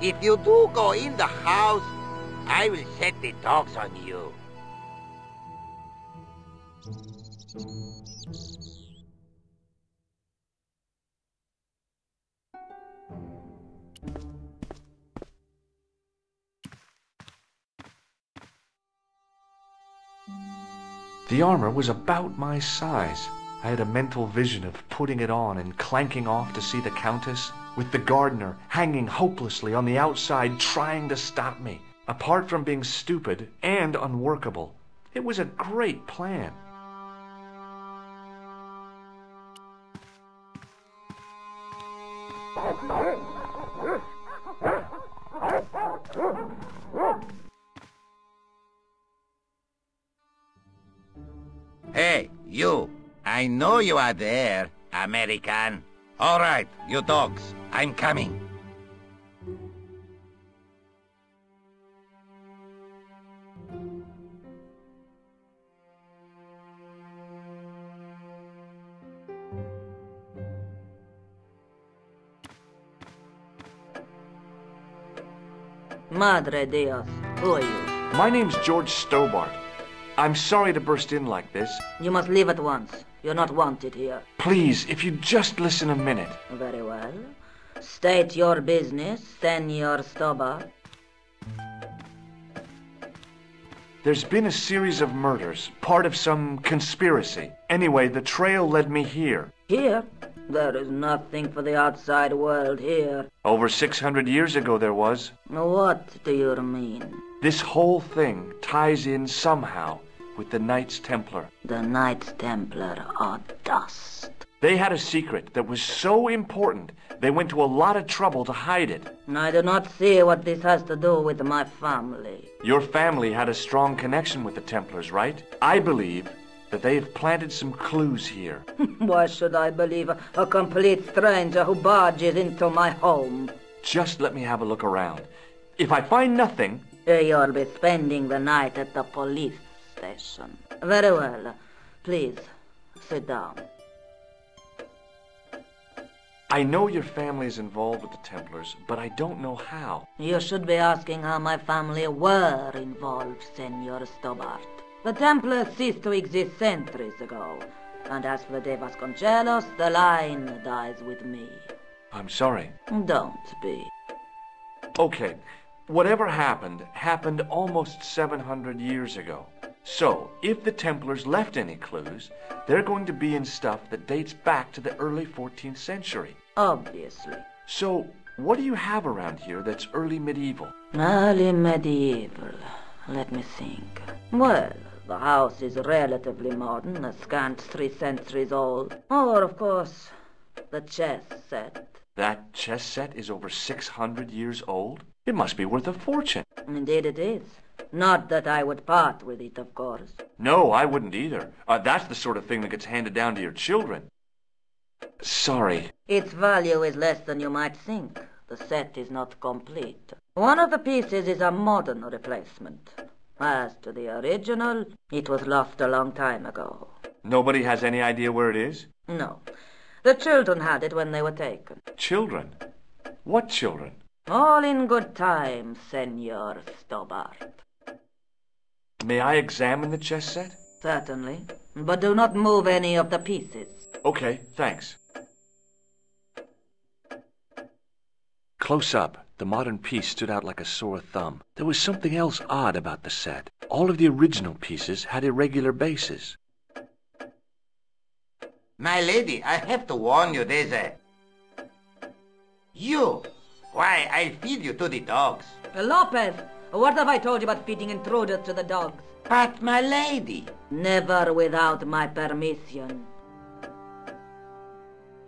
If you do go in the house, I will set the dogs on you. The armor was about my size. I had a mental vision of putting it on and clanking off to see the Countess, with the gardener hanging hopelessly on the outside trying to stop me. Apart from being stupid and unworkable, it was a great plan. Hey, you. I know you are there, American. All right, you dogs. I'm coming. Madre Dios, who are you? My name's George Stobart. I'm sorry to burst in like this. You must leave at once. You're not wanted here. Please, if you just listen a minute. Very well. State your business, Senor Stobart. There's been a series of murders, part of some conspiracy. Anyway, the trail led me here. Here? There is nothing for the outside world here. Over 600 years ago there was. What do you mean? This whole thing ties in somehow with the Knights Templar. The Knights Templar are dust. They had a secret that was so important, they went to a lot of trouble to hide it. I do not see what this has to do with my family. Your family had a strong connection with the Templars, right? I believe that they have planted some clues here. Why should I believe a complete stranger who barges into my home? Just let me have a look around. If I find nothing... You'll be spending the night at the police station. Very well. Please, sit down. I know your family is involved with the Templars, but I don't know how. You should be asking how my family were involved, Senor Stobart. The Templars ceased to exist centuries ago. And as for De Vasconcelos, the line dies with me. I'm sorry. Don't be. Okay, whatever happened almost 700 years ago. So, if the Templars left any clues, they're going to be in stuff that dates back to the early 14th century. Obviously. So, what do you have around here that's early medieval? Early medieval. Let me think. Well, the house is relatively modern, a scant 3 centuries old. Or, of course, the chess set. That chess set is over 600 years old? It must be worth a fortune. Indeed it is. Not that I would part with it, of course. No, I wouldn't either. That's the sort of thing that gets handed down to your children. Sorry. Its value is less than you might think. The set is not complete. One of the pieces is a modern replacement. As to the original, it was lost a long time ago. Nobody has any idea where it is? No. The children had it when they were taken. Children? What children? All in good time, Senor Stobart. May I examine the chess set? Certainly. But do not move any of the pieces. Okay, thanks. Close up, the modern piece stood out like a sore thumb. There was something else odd about the set. All of the original pieces had irregular bases. My lady, I have to warn you, there's a... You! Why, I'll feed you to the dogs. Lopez, what have I told you about feeding intruders to the dogs? But, my lady... Never without my permission.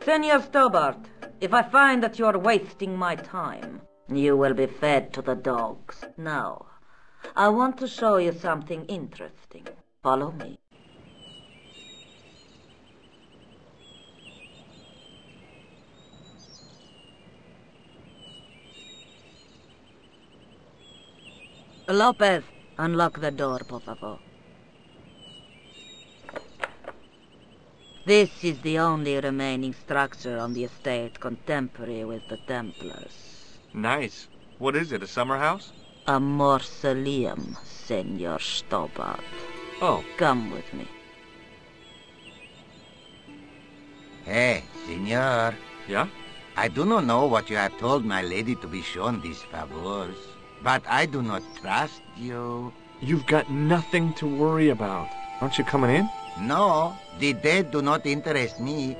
Senor Stobart, if I find that you're wasting my time, you will be fed to the dogs. Now, I want to show you something interesting. Follow me. Lopez, unlock the door, por favor. This is the only remaining structure on the estate contemporary with the Templars. Nice. What is it, a summer house? A mausoleum, Senor Stobart. Oh. Come with me. Hey, senor. Yeah? I do not know what you have told my lady to be shown these favors, but I do not trust you. You've got nothing to worry about. Aren't you coming in? No, the dead do not interest me.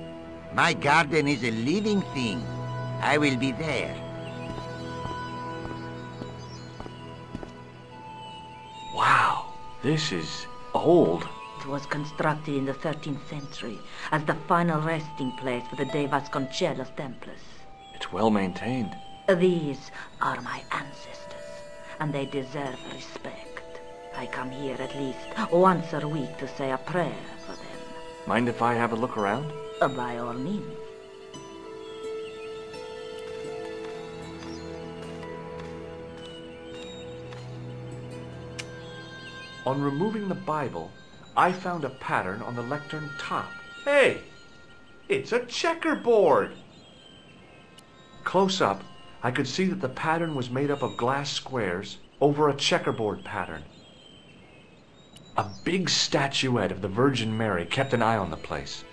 My garden is a living thing. I will be there. Wow, this is old. It was constructed in the 13th century as the final resting place for the De Vasconcelos Templars. It's well maintained. These are my ancestors, and they deserve respect. I come here at least once a week to say a prayer for them. Mind if I have a look around? By all means. On removing the Bible, I found a pattern on the lectern top. Hey! It's a checkerboard! Close up, I could see that the pattern was made up of glass squares over a checkerboard pattern. A big statuette of the Virgin Mary kept an eye on the place.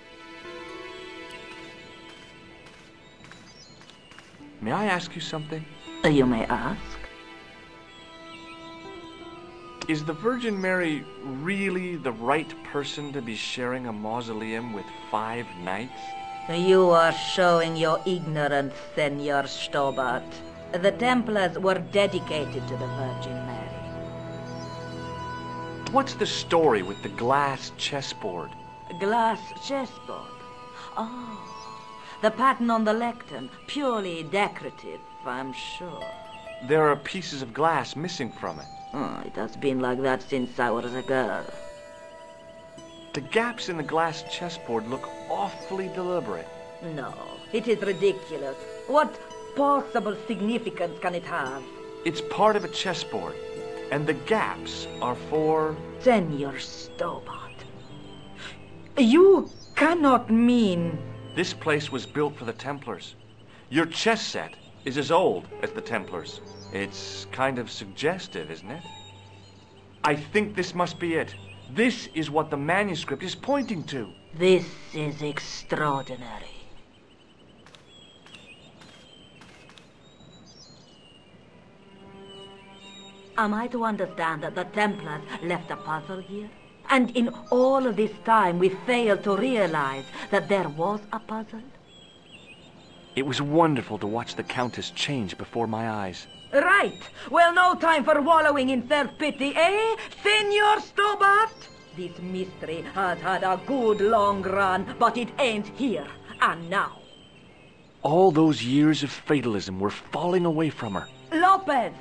May I ask you something? You may ask. Is the Virgin Mary really the right person to be sharing a mausoleum with 5 knights? You are showing your ignorance, Senor Stobart. The Templars were dedicated to the Virgin Mary. What's the story with the glass chessboard? Glass chessboard? Oh, the pattern on the lectern, purely decorative, I'm sure. There are pieces of glass missing from it. Oh, it has been like that since I was a girl. The gaps in the glass chessboard look awfully deliberate. No, it is ridiculous. What possible significance can it have? It's part of a chessboard, and the gaps are for... Senor Stobart, you cannot mean... This place was built for the Templars. Your chess set is as old as the Templars. It's kind of suggestive, isn't it? I think this must be it. This is what the manuscript is pointing to. This is extraordinary. Am I to understand that the Templars left a puzzle here? And in all of this time we failed to realize that there was a puzzle? It was wonderful to watch the Countess change before my eyes. Right. Well, no time for wallowing in self-pity, eh, Senor Stobart? This mystery has had a good long run, but it ends here and now. All those years of fatalism were falling away from her. Lopez!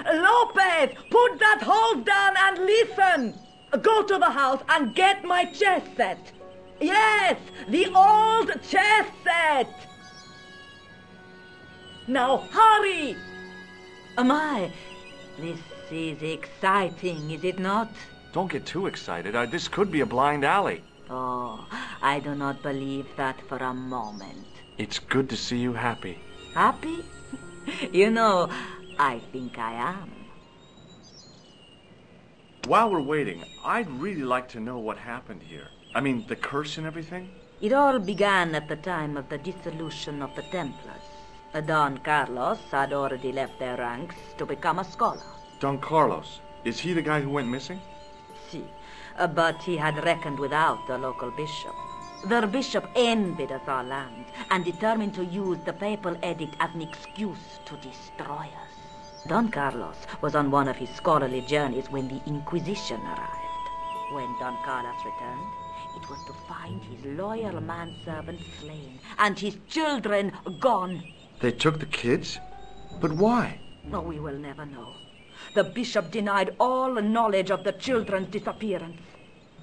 Lopez! Put that hose down and listen! Go to the house and get my chess set. Yes, the old chess set! Now hurry! My, this is exciting, is it not? Don't get too excited. This could be a blind alley. Oh, I do not believe that for a moment. It's good to see you happy. Happy? You know, I think I am. While we're waiting, I'd really like to know what happened here. I mean, the curse and everything? It all began at the time of the dissolution of the Templars. Don Carlos had already left their ranks to become a scholar. Don Carlos? Is he the guy who went missing? Si, but he had reckoned without the local bishop. Their bishop envied us our lands and determined to use the papal edict as an excuse to destroy us. Don Carlos was on one of his scholarly journeys when the Inquisition arrived. When Don Carlos returned, it was to find his loyal manservant slain and his children gone. They took the kids? But why? Oh, we will never know. The bishop denied all knowledge of the children's disappearance.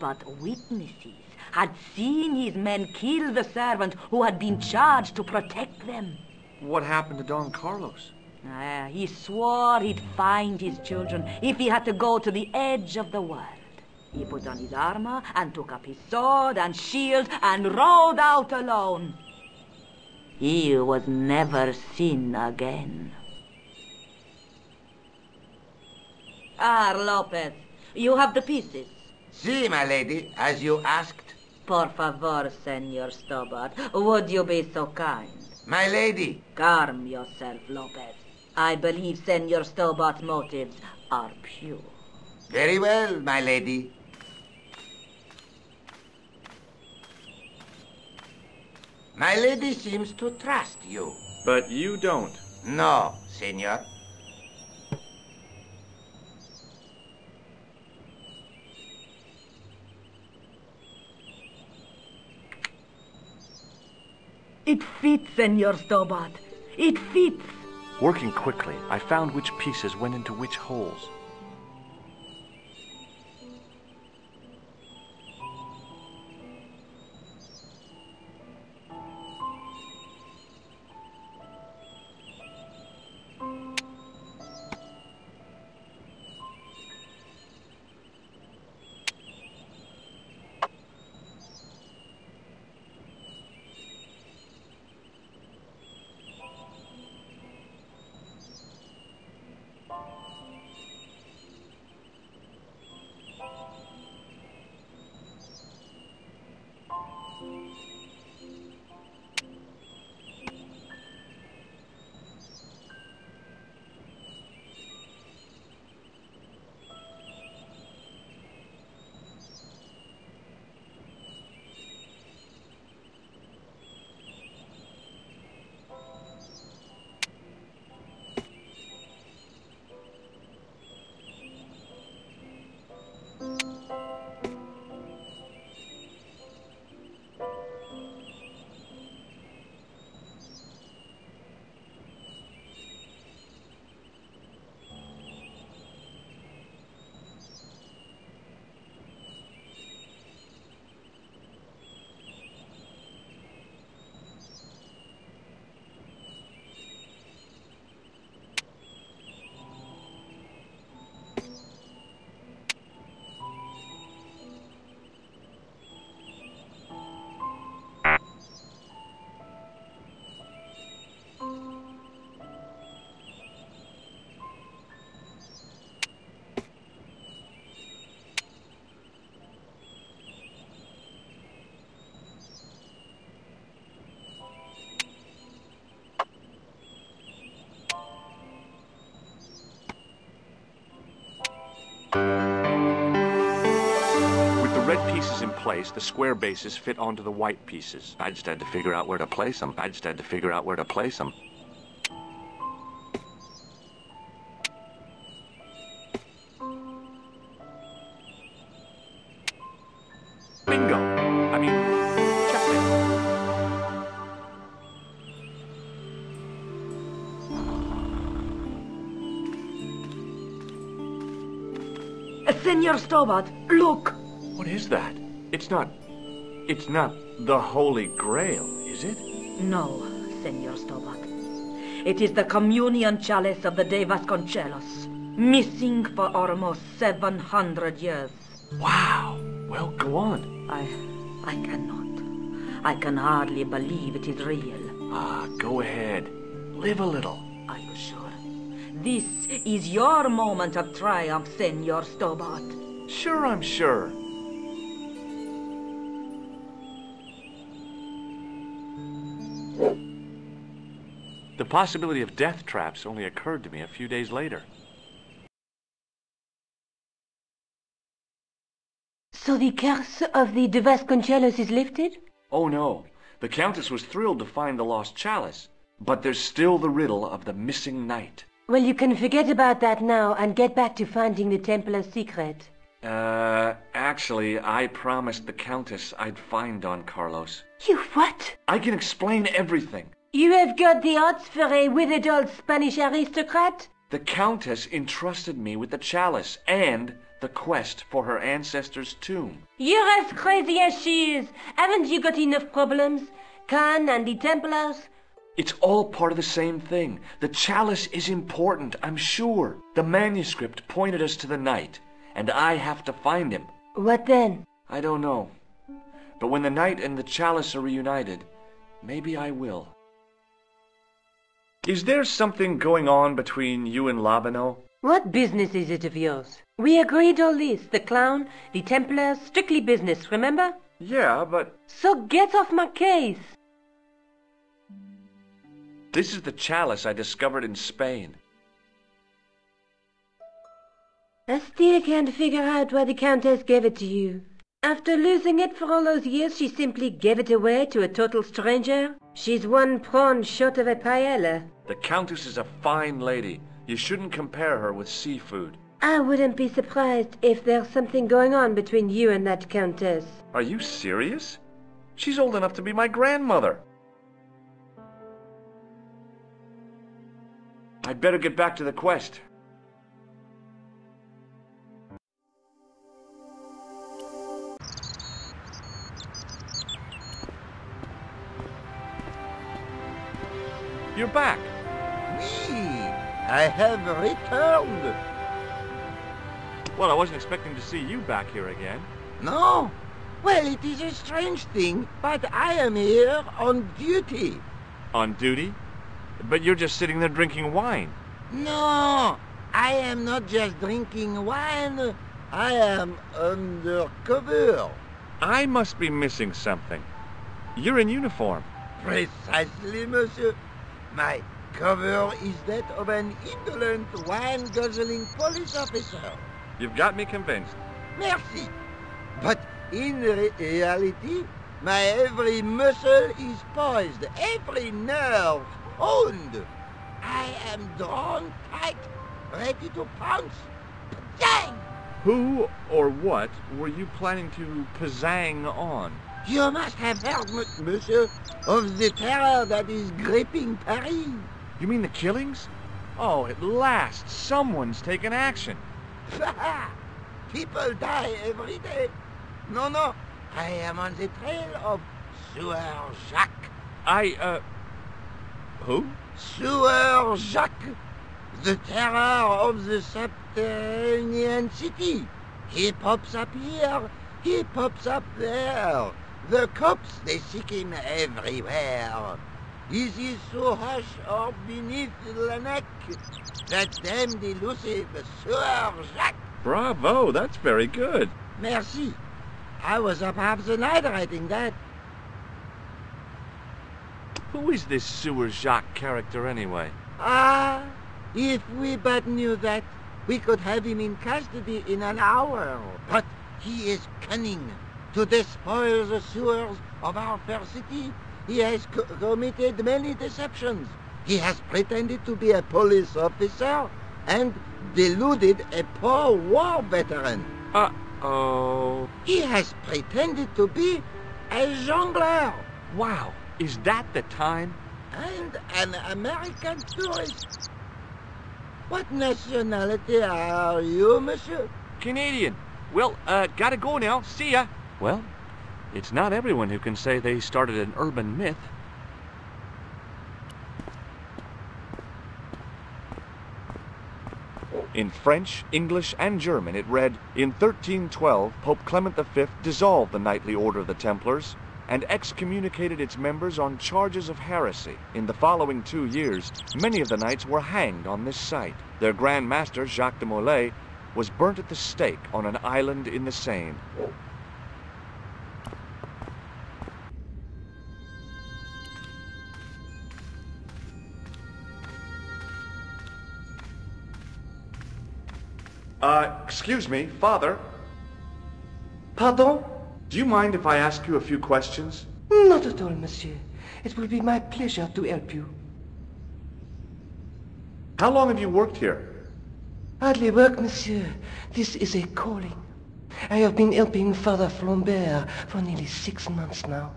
But witnesses had seen his men kill the servant who had been charged to protect them. What happened to Don Carlos? He swore he'd find his children if he had to go to the edge of the world. He put on his armor and took up his sword and shield and rode out alone. He was never seen again. Lopez, you have the pieces. Si, my lady, as you asked. Por favor, Senor Stobart, would you be so kind? My lady. Calm yourself, Lopez. I believe Senor Stobart's motives are pure. Very well, my lady. My lady seems to trust you. But you don't. No, senor. It fits, Senor Stobart. It fits. Working quickly, I found which pieces went into which holes. pieces in place, the square bases fit onto the white pieces. I just had to figure out where to place them. Bingo! I mean, checkmate. Senor Stobart, look! What is that? It's not the Holy Grail, is it? No, Senor Stobart. It is the communion chalice of the De Vasconcelos, missing for almost 700 years. Wow. Well, go on. I cannot. I can hardly believe it is real. Go ahead. Live a little. Are you sure? This is your moment of triumph, Senor Stobart. Sure, I'm sure. The possibility of death traps only occurred to me a few days later. So the curse of the De Vasconcelos is lifted? Oh no, the Countess was thrilled to find the lost chalice, but there's still the riddle of the missing knight. Well, you can forget about that now and get back to finding the Templar's secret. Actually, I promised the Countess I'd find Don Carlos. You what? I can explain everything. You have got the odds for a withered old Spanish aristocrat? The Countess entrusted me with the chalice and the quest for her ancestor's tomb. You're as crazy as she is. Haven't you got enough problems? Khan and the Templars? It's all part of the same thing. The chalice is important, I'm sure. The manuscript pointed us to the knight, and I have to find him. What then? I don't know. But when the knight and the chalice are reunited, maybe I will. Is there something going on between you and Labano? What business is it of yours? We agreed all this. The clown, the Templars, strictly business, remember? Yeah, but... So get off my case. This is the chalice I discovered in Spain. I still can't figure out why the Countess gave it to you. After losing it for all those years, she simply gave it away to a total stranger? She's one prawn short of a paella. The Countess is a fine lady. You shouldn't compare her with seafood. I wouldn't be surprised if there's something going on between you and that Countess. Are you serious? She's old enough to be my grandmother. I'd better get back to the quest. You're back. Oui, I have returned. Well, I wasn't expecting to see you back here again. No? Well, it is a strange thing, but I am here on duty. On duty? But you're just sitting there drinking wine. No, I am not just drinking wine. I am undercover. I must be missing something. You're in uniform. Precisely, monsieur. My cover is that of an indolent, wine-guzzling police officer. You've got me convinced. Merci. But in reality, my every muscle is poised, every nerve honed. I am drawn tight, ready to pounce. Pazang! Who or what were you planning to pizzang on? You must have heard, monsieur, of the terror that is gripping Paris. You mean the killings? Oh, at last, someone's taken action. People die every day. No, I am on the trail of Sieur Jacques. Who? Sieur Jacques, the terror of the subterranean city. He pops up here, he pops up there. The cops, they seek him everywhere. Is he so hush or beneath the neck that damned elusive Sieur Jacques? Bravo, that's very good. Merci. I was up half the night writing that. Who is this Sieur Jacques character anyway? Ah, if we but knew that, we could have him in custody in an hour. But he is cunning, to despoil the sewers of our fair city. He has committed many deceptions. He has pretended to be a police officer and deluded a poor war veteran. Uh-oh. He has pretended to be a jongleur Wow, is that the time? and an American tourist. What nationality are you, monsieur? Canadian. Well, gotta go now. See ya. Well, it's not everyone who can say they started an urban myth. In French, English, and German it read, "In 1312, Pope Clement V dissolved the Knightly Order of the Templars and excommunicated its members on charges of heresy. In the following 2 years, many of the knights were hanged on this site. Their Grand Master, Jacques de Molay, was burnt at the stake on an island in the Seine." Excuse me, Father. Pardon? Do you mind if I ask you a few questions? Not at all, monsieur. It will be my pleasure to help you. How long have you worked here? Hardly work, monsieur. This is a calling. I have been helping Father Flambert for nearly 6 months now.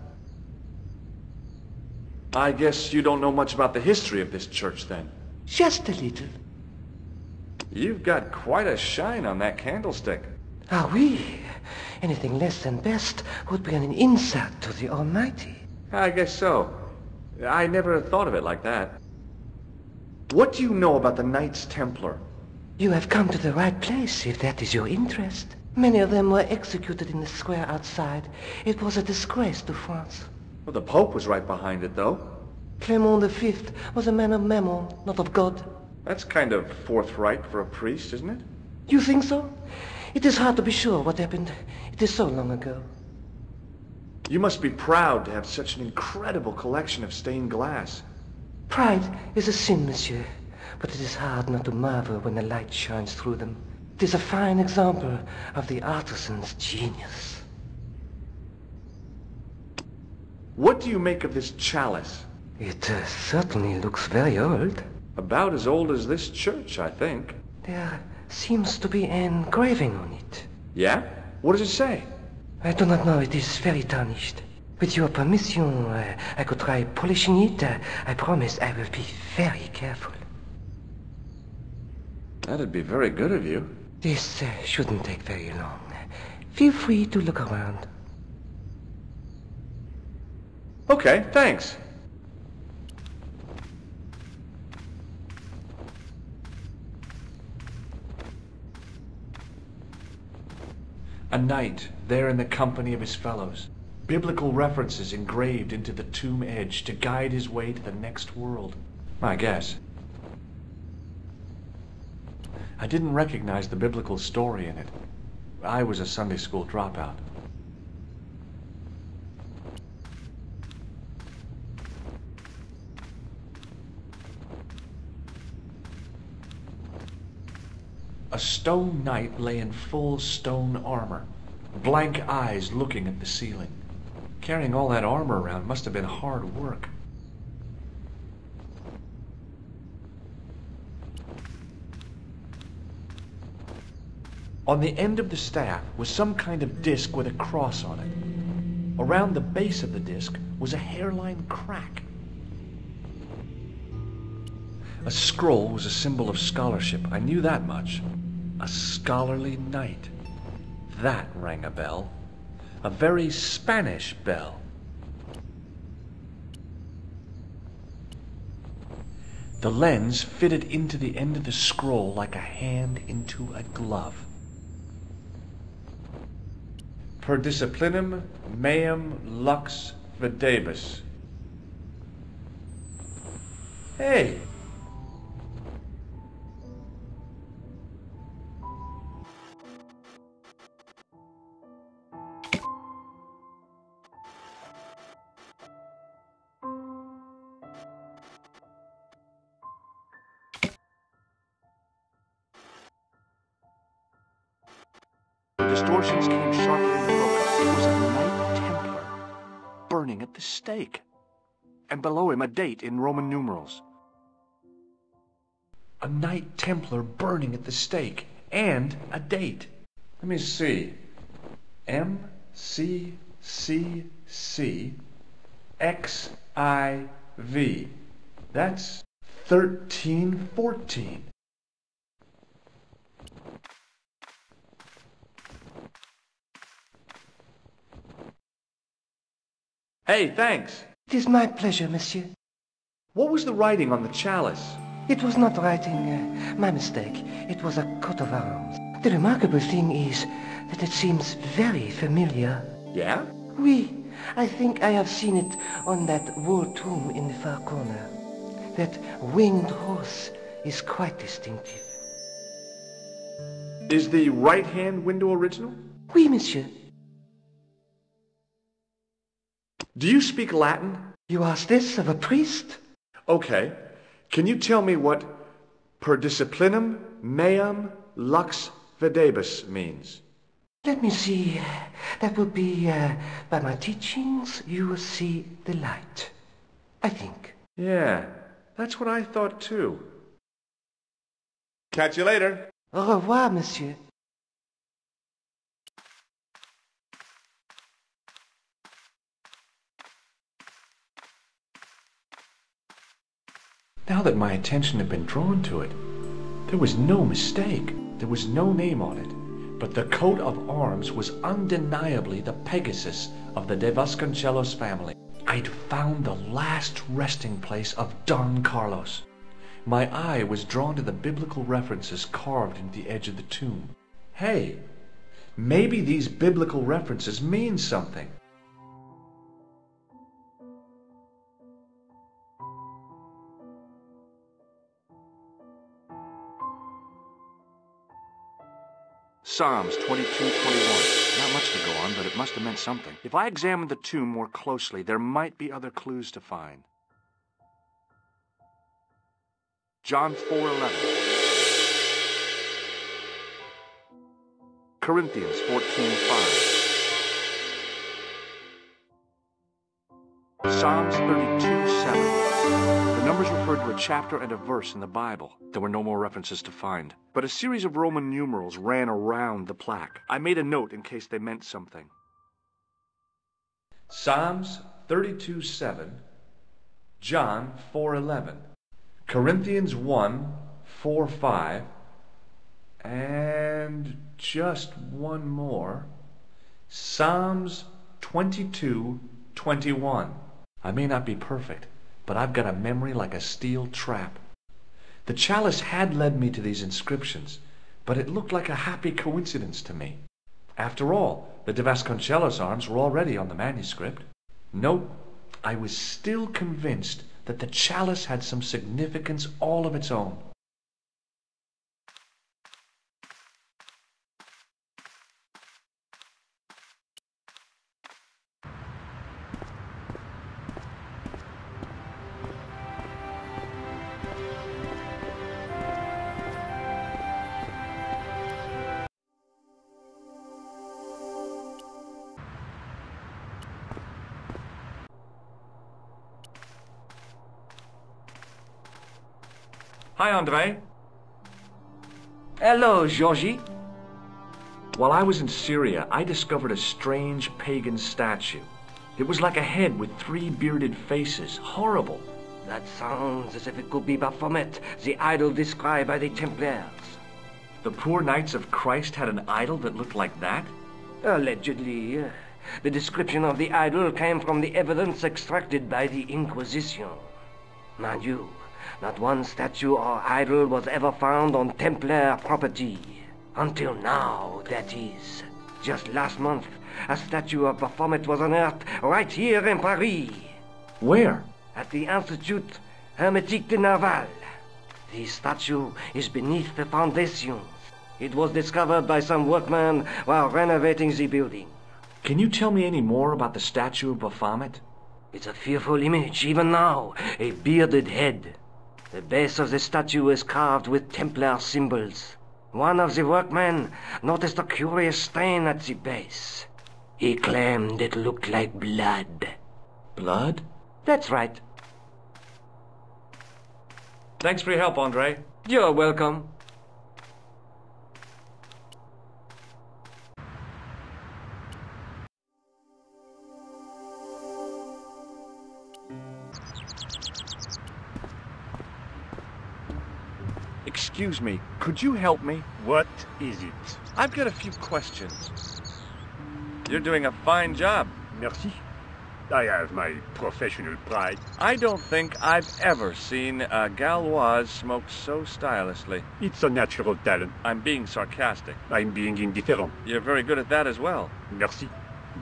I guess you don't know much about the history of this church, then. Just a little. You've got quite a shine on that candlestick. Ah, oui. Anything less than best would be an insult to the Almighty. I guess so. I never thought of it like that. What do you know about the Knights Templar? You have come to the right place, if that is your interest. Many of them were executed in the square outside. It was a disgrace to France. Well, the Pope was right behind it, though. Clement V was a man of mammon, not of God. That's kind of forthright for a priest, isn't it? You think so? It is hard to be sure what happened. It is so long ago. You must be proud to have such an incredible collection of stained glass. Pride is a sin, monsieur, but it is hard not to marvel when the light shines through them. It is a fine example of the artisan's genius. What do you make of this chalice? It certainly looks very old. About as old as this church, I think. There seems to be an engraving on it. Yeah? What does it say? I do not know. It is very tarnished. With your permission, I could try polishing it. I promise I will be very careful. That'd be very good of you. This shouldn't take very long. Feel free to look around. Okay, thanks. A knight, there in the company of his fellows. Biblical references engraved into the tomb edge to guide his way to the next world. I guess. I didn't recognize the biblical story in it. I was a Sunday school dropout. A stone knight lay in full stone armor, blank eyes looking at the ceiling. Carrying all that armor around must have been hard work. On the end of the staff was some kind of disc with a cross on it. Around the base of the disc was a hairline crack. A scroll was a symbol of scholarship. I knew that much. A scholarly knight. That rang a bell. A very Spanish bell. The lens fitted into the end of the scroll like a hand into a glove. Per disciplinum meum lux videbus. Hey! The distortions came sharply and broken. It was a the stake. And below him a date in Roman numerals. A Knight Templar burning at the stake. And a date. Let me see. MCCCXIV. That's 1314. Hey, thanks. It is my pleasure, monsieur. What was the writing on the chalice? It was not writing, my mistake. It was a coat of arms. The remarkable thing is that it seems very familiar. Yeah? Oui, I think I have seen it on that wall tomb in the far corner. That winged horse is quite distinctive. Is the right-hand window original? Oui, monsieur. Do you speak Latin? You ask this of a priest? Okay. Can you tell me what per disciplinum meam lux videbus means? Let me see. That would be, by my teachings, you will see the light. I think. Yeah, that's what I thought too. Catch you later. Au revoir, monsieur. Now that my attention had been drawn to it, there was no mistake. There was no name on it, but the coat of arms was undeniably the Pegasus of the De Vasconcelos family. I'd found the last resting place of Don Carlos. My eye was drawn to the biblical references carved into the edge of the tomb. Hey, maybe these biblical references mean something. Psalms 22:21. Not much to go on, but it must have meant something. If I examined the tomb more closely, there might be other clues to find. John 4:11. Corinthians 14:5. Psalms 32:7. The numbers referred to a chapter and a verse in the Bible. There were no more references to find, but a series of Roman numerals ran around the plaque. I made a note in case they meant something. Psalms 32:7, John 4:11, Corinthians 1:4-5, and just one more, Psalms 22:21. I may not be perfect, but I've got a memory like a steel trap. The chalice had led me to these inscriptions, but it looked like a happy coincidence to me. After all, the De Vasconcelos arms were already on the manuscript. Nope, I was still convinced that the chalice had some significance all of its own. Hi, André. Hello, Georgie. While I was in Syria, I discovered a strange pagan statue. It was like a head with 3 bearded faces. Horrible. That sounds as if it could be Baphomet, the idol described by the Templars. The poor Knights of Christ had an idol that looked like that? Allegedly. The description of the idol came from the evidence extracted by the Inquisition. Mind you, not one statue or idol was ever found on Templar property. Until now, that is. Just last month, a statue of Baphomet was unearthed right here in Paris. Where? At the Institut Hermétique de Nerval. The statue is beneath the foundations. It was discovered by some workmen while renovating the building. Can you tell me any more about the statue of Baphomet? It's a fearful image, even now. A bearded head. The base of the statue is carved with Templar symbols. One of the workmen noticed a curious stain at the base. He claimed it looked like blood. Blood? That's right. Thanks for your help, Andre. You're welcome. Excuse me, could you help me? What is it? I've got a few questions. You're doing a fine job. Merci. I have my professional pride. I don't think I've ever seen a Gauloise smoke so stylishly. It's a natural talent. I'm being sarcastic. I'm being indifferent. You're very good at that as well. Merci.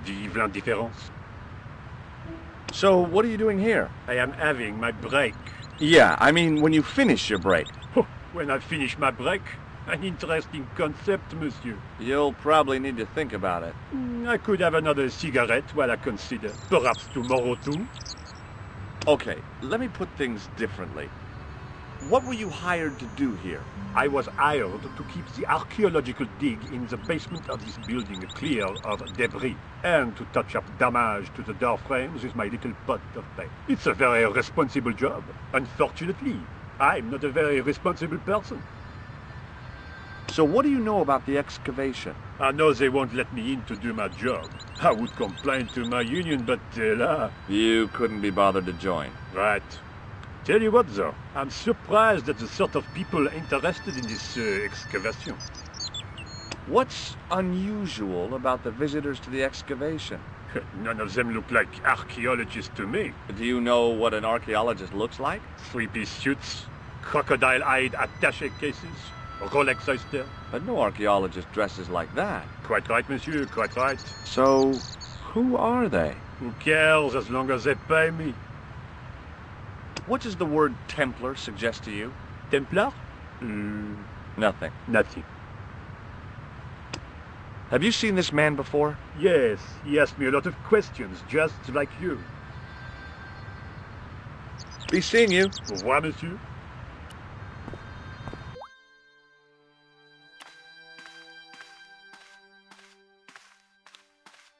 Vive l'indifférence. So, what are you doing here? I am having my break. Yeah, I mean when you finish your break. When I finish my break, an interesting concept, monsieur. You'll probably need to think about it. I could have another cigarette while I consider. Perhaps tomorrow too. Okay, let me put things differently. What were you hired to do here? I was hired to keep the archaeological dig in the basement of this building clear of debris, and to touch up damage to the door frames with my little pot of paint. It's a very responsible job. Unfortunately, I'm not a very responsible person. So what do you know about the excavation? I know they won't let me in to do my job. I would complain to my union, but là... You couldn't be bothered to join. Right. Tell you what, though, I'm surprised at the sort of people interested in this excavation. What's unusual about the visitors to the excavation? None of them look like archaeologists to me. Do you know what an archaeologist looks like? Three-piece suits, crocodile-eyed attaché cases, Rolex oyster. But no archaeologist dresses like that. Quite right, monsieur, quite right. So, who are they? Who cares as long as they pay me? What does the word Templar suggest to you? Templar? Nothing. Nothing. Have you seen this man before? Yes, he asked me a lot of questions, just like you. Be seeing you. Au revoir, monsieur.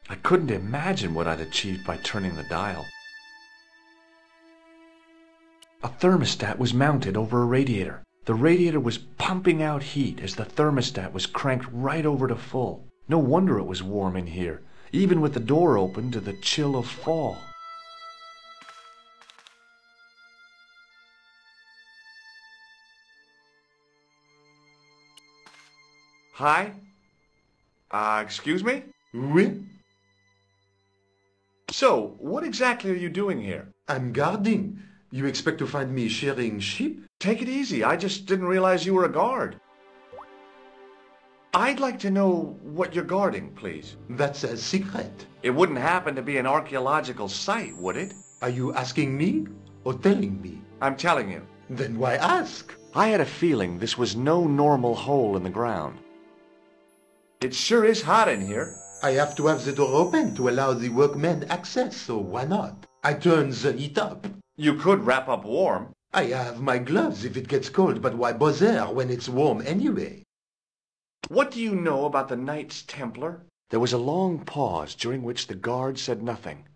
I couldn't imagine what I'd achieved by turning the dial. A thermostat was mounted over a radiator. The radiator was pumping out heat as the thermostat was cranked right over to full. No wonder it was warm in here, even with the door open to the chill of fall. Hi? Excuse me? Oui? So, what exactly are you doing here? I'm guarding. You expect to find me shearing sheep? Take it easy. I just didn't realize you were a guard. I'd like to know what you're guarding, please. That's a secret. It wouldn't happen to be an archaeological site, would it? Are you asking me or telling me? I'm telling you. Then why ask? I had a feeling this was no normal hole in the ground. It sure is hot in here. I have to have the door open to allow the workmen access, so why not? I turn the heat up. You could wrap up warm. I have my gloves if it gets cold, but why bother when it's warm anyway? What do you know about the Knights Templar? There was a long pause during which the guard said nothing.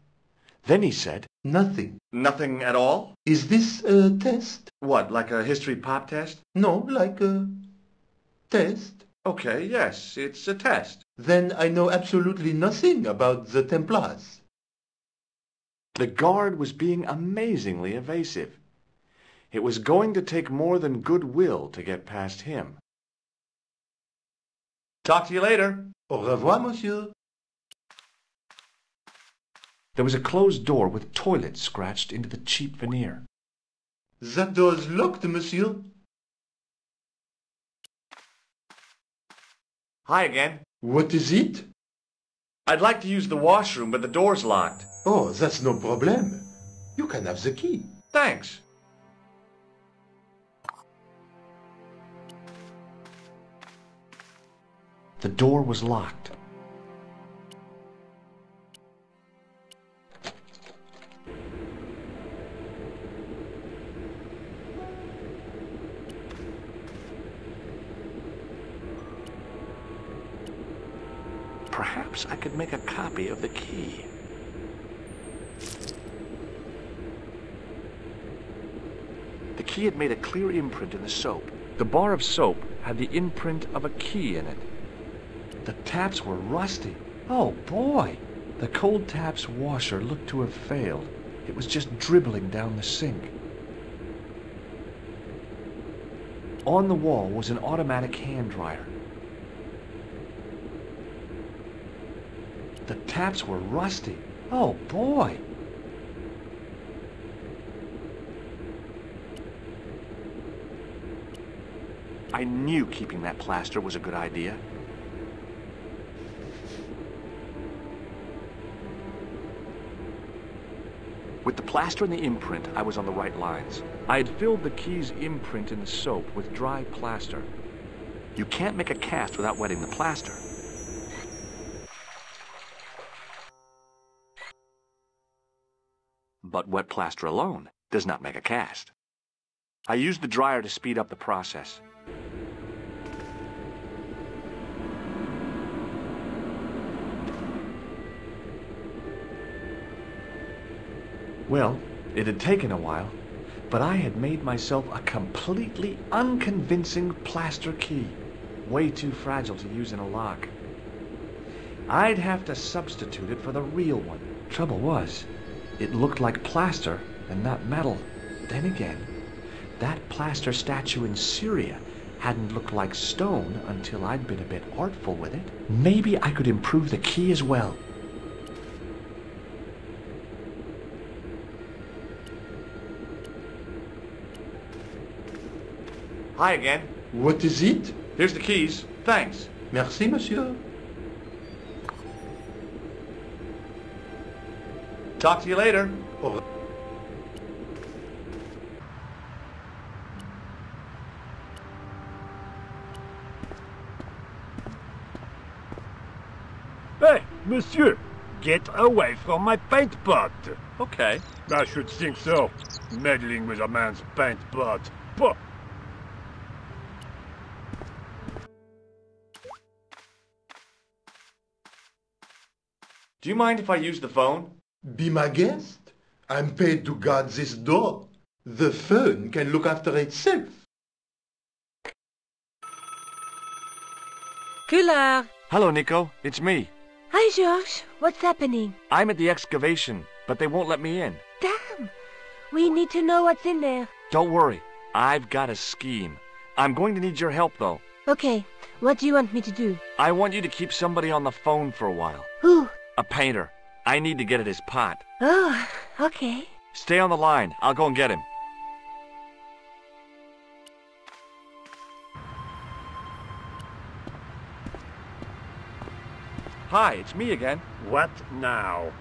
Then he said, Nothing. Nothing at all? Is this a test? What, like a history pop test? No, like a test. Okay, yes, it's a test. Then I know absolutely nothing about the Templars. The guard was being amazingly evasive. It was going to take more than goodwill to get past him. Talk to you later. Au revoir, monsieur. There was a closed door with toilet scratched into the cheap veneer. That door's locked, monsieur. Hi again. What is it? I'd like to use the washroom, but the door's locked. Oh, that's no problem. You can have the key. Thanks. The door was locked. Perhaps I could make a copy of the key. key had made a clear imprint in the soap. The bar of soap had the imprint of a key in it. The taps were rusty. Oh boy! The cold taps washer looked to have failed. It was just dribbling down the sink. On the wall was an automatic hand dryer. The taps were rusty. Oh boy! I knew keeping that plaster was a good idea. With the plaster and the imprint, I was on the right lines. I had filled the key's imprint in the soap with dry plaster. You can't make a cast without wetting the plaster. But wet plaster alone does not make a cast. I used the dryer to speed up the process. Well, it had taken a while, but I had made myself a completely unconvincing plaster key, way too fragile to use in a lock. I'd have to substitute it for the real one. Trouble was, it looked like plaster and not metal. Then again, that plaster statue in Syria hadn't looked like stone until I'd been a bit artful with it. Maybe I could improve the key as well. Hi again. What is it? Here's the keys. Thanks. Merci, monsieur. Talk to you later. Oh. Hey, monsieur! Get away from my paint pot! Okay. I should think so. Meddling with a man's paint pot. Pah! Do you mind if I use the phone? Be my guest. I'm paid to guard this door. The phone can look after itself. Coulard. Hello, Nico. It's me. Hi, Georges. What's happening? I'm at the excavation, but they won't let me in. Damn! We need to know what's in there. Don't worry. I've got a scheme. I'm going to need your help, though. Okay, what do you want me to do? I want you to keep somebody on the phone for a while. Who? A painter. I need to get at his pot. Oh, okay. Stay on the line. I'll go and get him. Hi, it's me again. What now?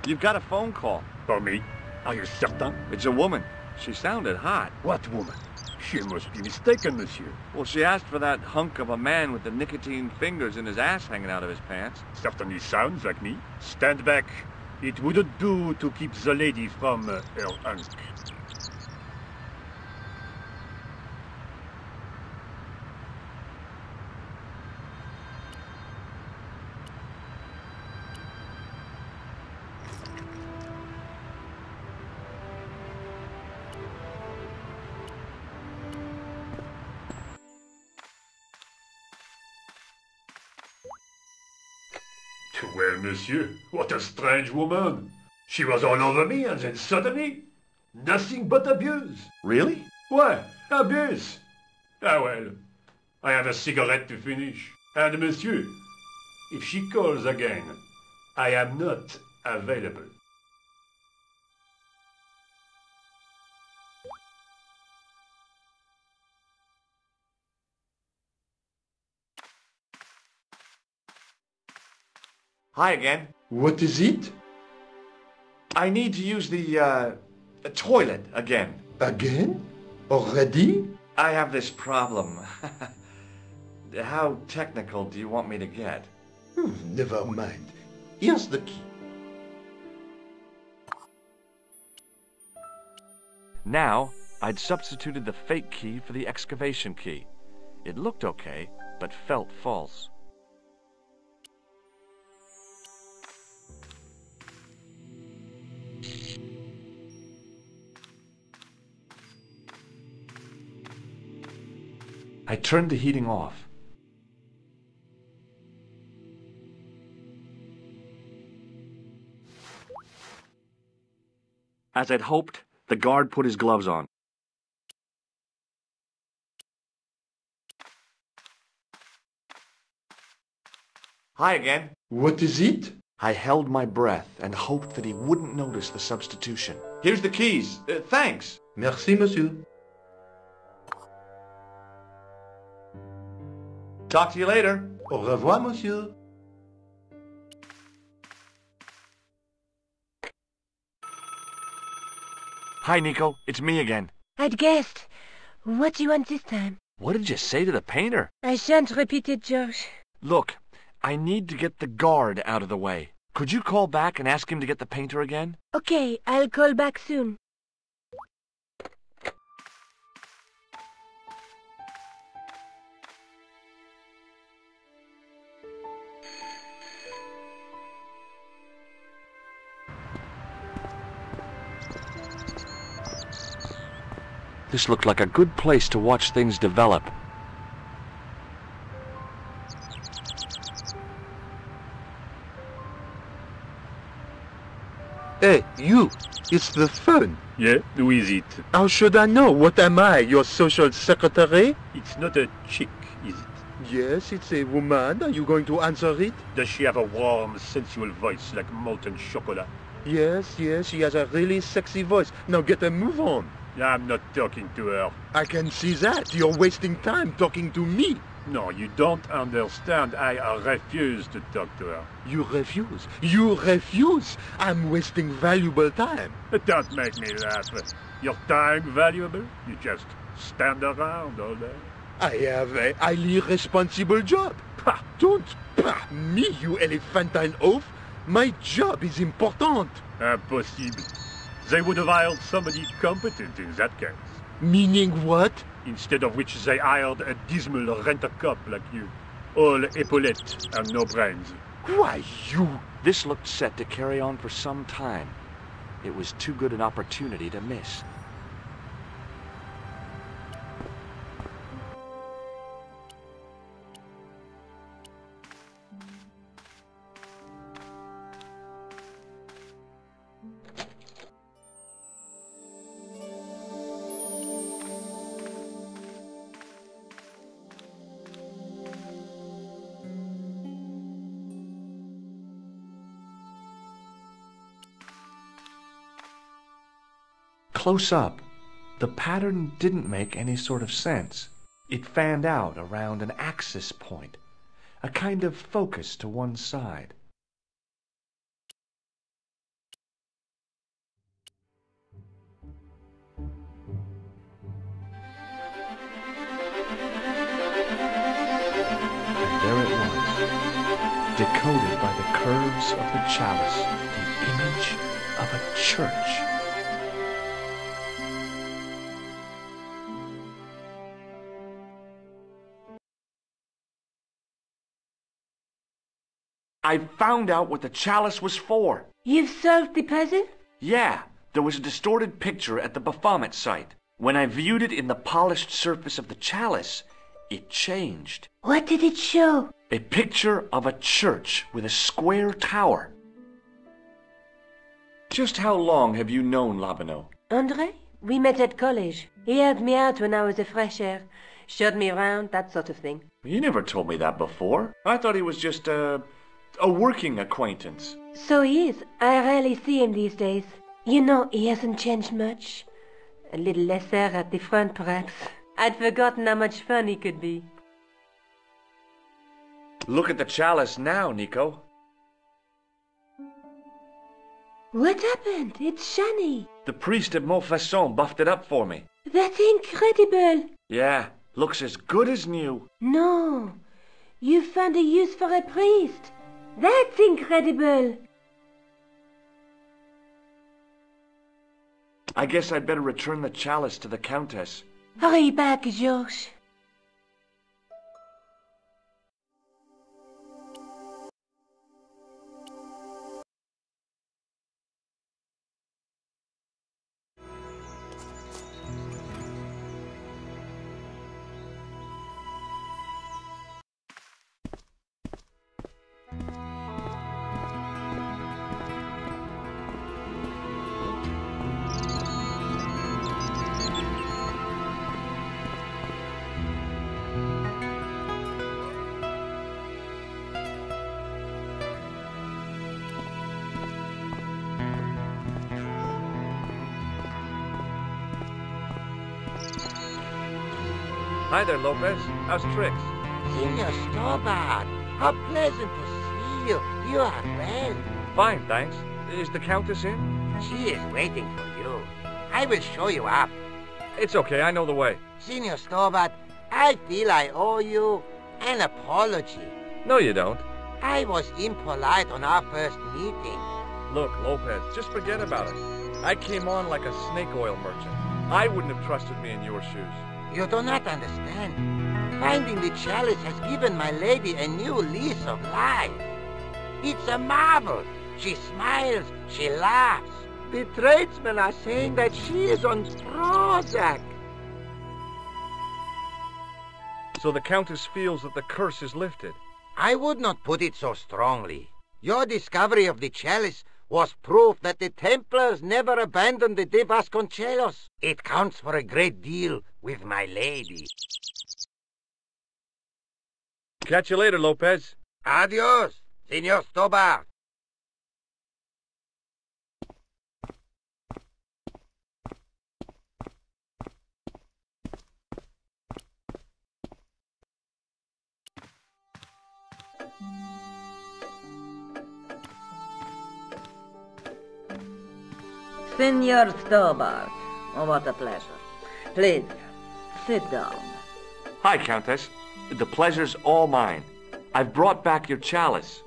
You've got a phone call. For me? Are you certain? It's a woman. She sounded hot. What woman? She must be mistaken, monsieur. Well, she asked for that hunk of a man with the nicotine fingers and his ass hanging out of his pants. Certainly sounds like me. Stand back. It wouldn't do to keep the lady from her hunk. Well, monsieur, what a strange woman. She was all over me and then suddenly, nothing but abuse. Really? Why, abuse? Ah well, I have a cigarette to finish. And monsieur, if she calls again, I am not available. Hi again. What is it? I need to use the toilet again. Again? Already? I have this problem. How technical do you want me to get? Never mind. Here's the key. Now, I'd substituted the fake key for the excavation key. It looked okay, but felt false. I turned the heating off. As I'd hoped, the guard put his gloves on. Hi again. What is it? I held my breath and hoped that he wouldn't notice the substitution. Here's the keys. Thanks. Merci, monsieur. Talk to you later. Au revoir, monsieur. Hi, Nico. It's me again. I'd guessed. What do you want this time? What did you say to the painter? I shan't repeat it, George. Look, I need to get the guard out of the way. Could you call back and ask him to get the painter again? Okay, I'll call back soon. This looked like a good place to watch things develop. Hey, you! It's the phone. Yeah, who is it? How should I know? What am I, your social secretary? It's not a chick, is it? Yes, it's a woman. Are you going to answer it? Does she have a warm, sensual voice like molten chocolate? Yes, she has a really sexy voice. Now get a move on. I'm not talking to her. I can see that. You're wasting time talking to me. No, you don't understand. I refuse to talk to her. You refuse. You refuse. I'm wasting valuable time. Don't make me laugh. Your time valuable? You just stand around all day. I have a highly responsible job. Pah, don't pah me, you elephantine oaf. My job is important. Impossible. They would have hired somebody competent in that case. Meaning what? Instead of which they hired a dismal rent-a-cop like you. All epaulettes and no brains. Why, you... This looked set to carry on for some time. It was too good an opportunity to miss. Close up, the pattern didn't make any sort of sense. It fanned out around an axis point, a kind of focus to one side. And there it was, decoded by the curves of the chalice, the image of a church. I found out what the chalice was for. You've solved the puzzle? Yeah, there was a distorted picture at the Baphomet site. When I viewed it in the polished surface of the chalice, it changed. What did it show? A picture of a church with a square tower. Just how long have you known Lobineau? André? We met at college. He helped me out when I was a fresher. Showed me around, that sort of thing. You never told me that before. I thought he was just a working acquaintance. So he is. I rarely see him these days. You know, he hasn't changed much. A little lesser at the front, perhaps. I'd forgotten how much fun he could be. Look at the chalice now, Nico. What happened? It's shiny. The priest at Montfaucon buffed it up for me. That's incredible. Yeah, looks as good as new. No, you found a use for a priest. That's incredible. I guess I'd better return the chalice to the Countess. Hurry back, Georges. Hi there, Lopez. How's tricks? Senor Stobart, how pleasant to see you. You are well. Fine, thanks. Is the Countess in? She is waiting for you. I will show you up. It's okay, I know the way. Senor Stobart, I feel I owe you an apology. No, you don't. I was impolite on our first meeting. Look, Lopez, just forget about it. I came on like a snake oil merchant. I wouldn't have trusted me in your shoes. You do not understand. Finding the chalice has given my lady a new lease of life. It's a marvel. She smiles, she laughs. The tradesmen are saying that she is on Prozac. So the Countess feels that the curse is lifted. I would not put it so strongly. Your discovery of the chalice was proof that the Templars never abandoned the de Vasconcelos. It counts for a great deal with my lady. Catch you later, Lopez. Adios, Senor Stobart. Senor Stobart, what a pleasure. Please, sit down. Hi, Countess. The pleasure's all mine. I've brought back your chalice.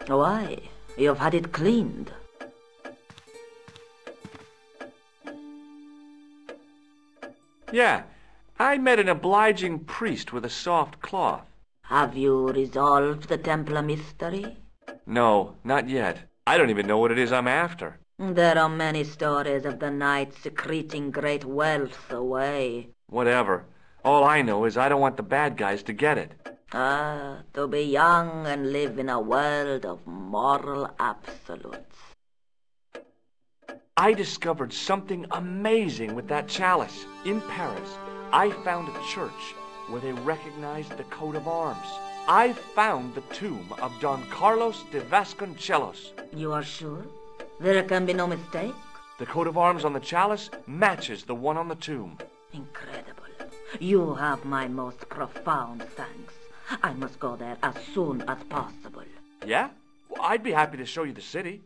Why? You've had it cleaned. Yeah, I met an obliging priest with a soft cloth. Have you resolved the Templar mystery? No, not yet. I don't even know what it is I'm after. There are many stories of the knights secreting great wealth away. Whatever. All I know is I don't want the bad guys to get it. To be young and live in a world of moral absolutes. I discovered something amazing with that chalice. In Paris, I found a church where they recognized the coat of arms. I found the tomb of Don Carlos de Vasconcelos. You are sure? There can be no mistake? The coat of arms on the chalice matches the one on the tomb. Incredible. You have my most profound thanks. I must go there as soon as possible. Yeah? Well, I'd be happy to show you the city.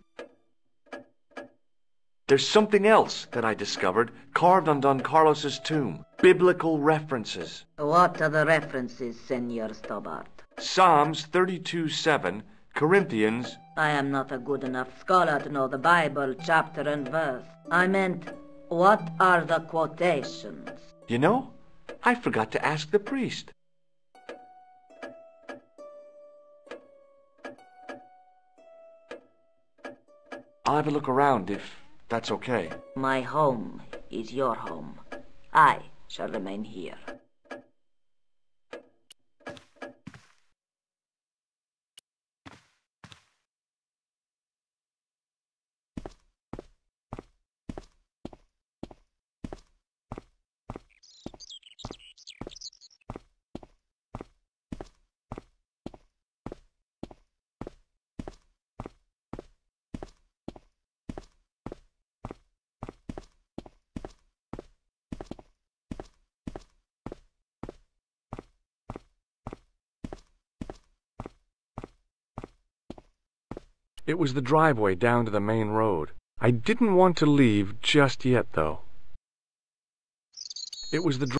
There's something else that I discovered carved on Don Carlos's tomb. Biblical references. What are the references, Senor Stobart? Psalms 32:7, Corinthians. I am not a good enough scholar to know the Bible chapter and verse. I meant, what are the quotations? You know, I forgot to ask the priest. I'll have a look around if that's okay. My home is your home. I shall remain here. It was the driveway down to the main road. I didn't want to leave just yet, though. It was the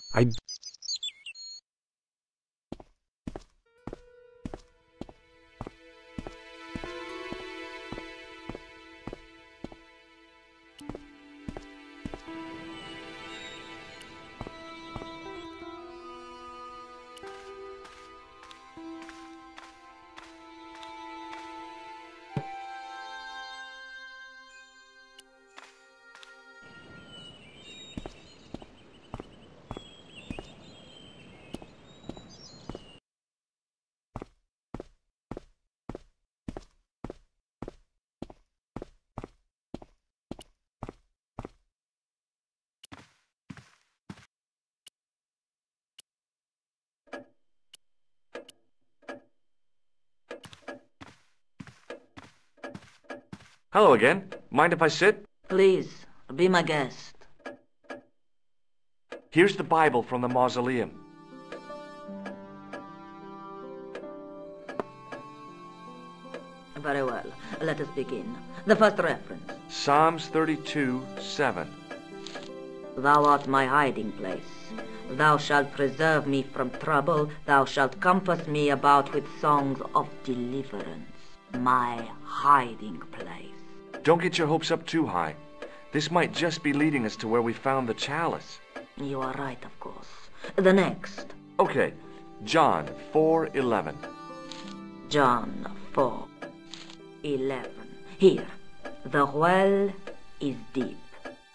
Hello again. Mind if I sit? Please, Be my guest. Here's the Bible from the mausoleum. Very well. Let us begin. The first reference. Psalms 32:7. Thou art my hiding place. Thou shalt preserve me from trouble. Thou shalt compass me about with songs of deliverance. My hiding place. Don't get your hopes up too high. This might just be leading us to where we found the chalice. You are right, of course. The next. Okay, John 4:11. John 4:11. Here. The well is deep.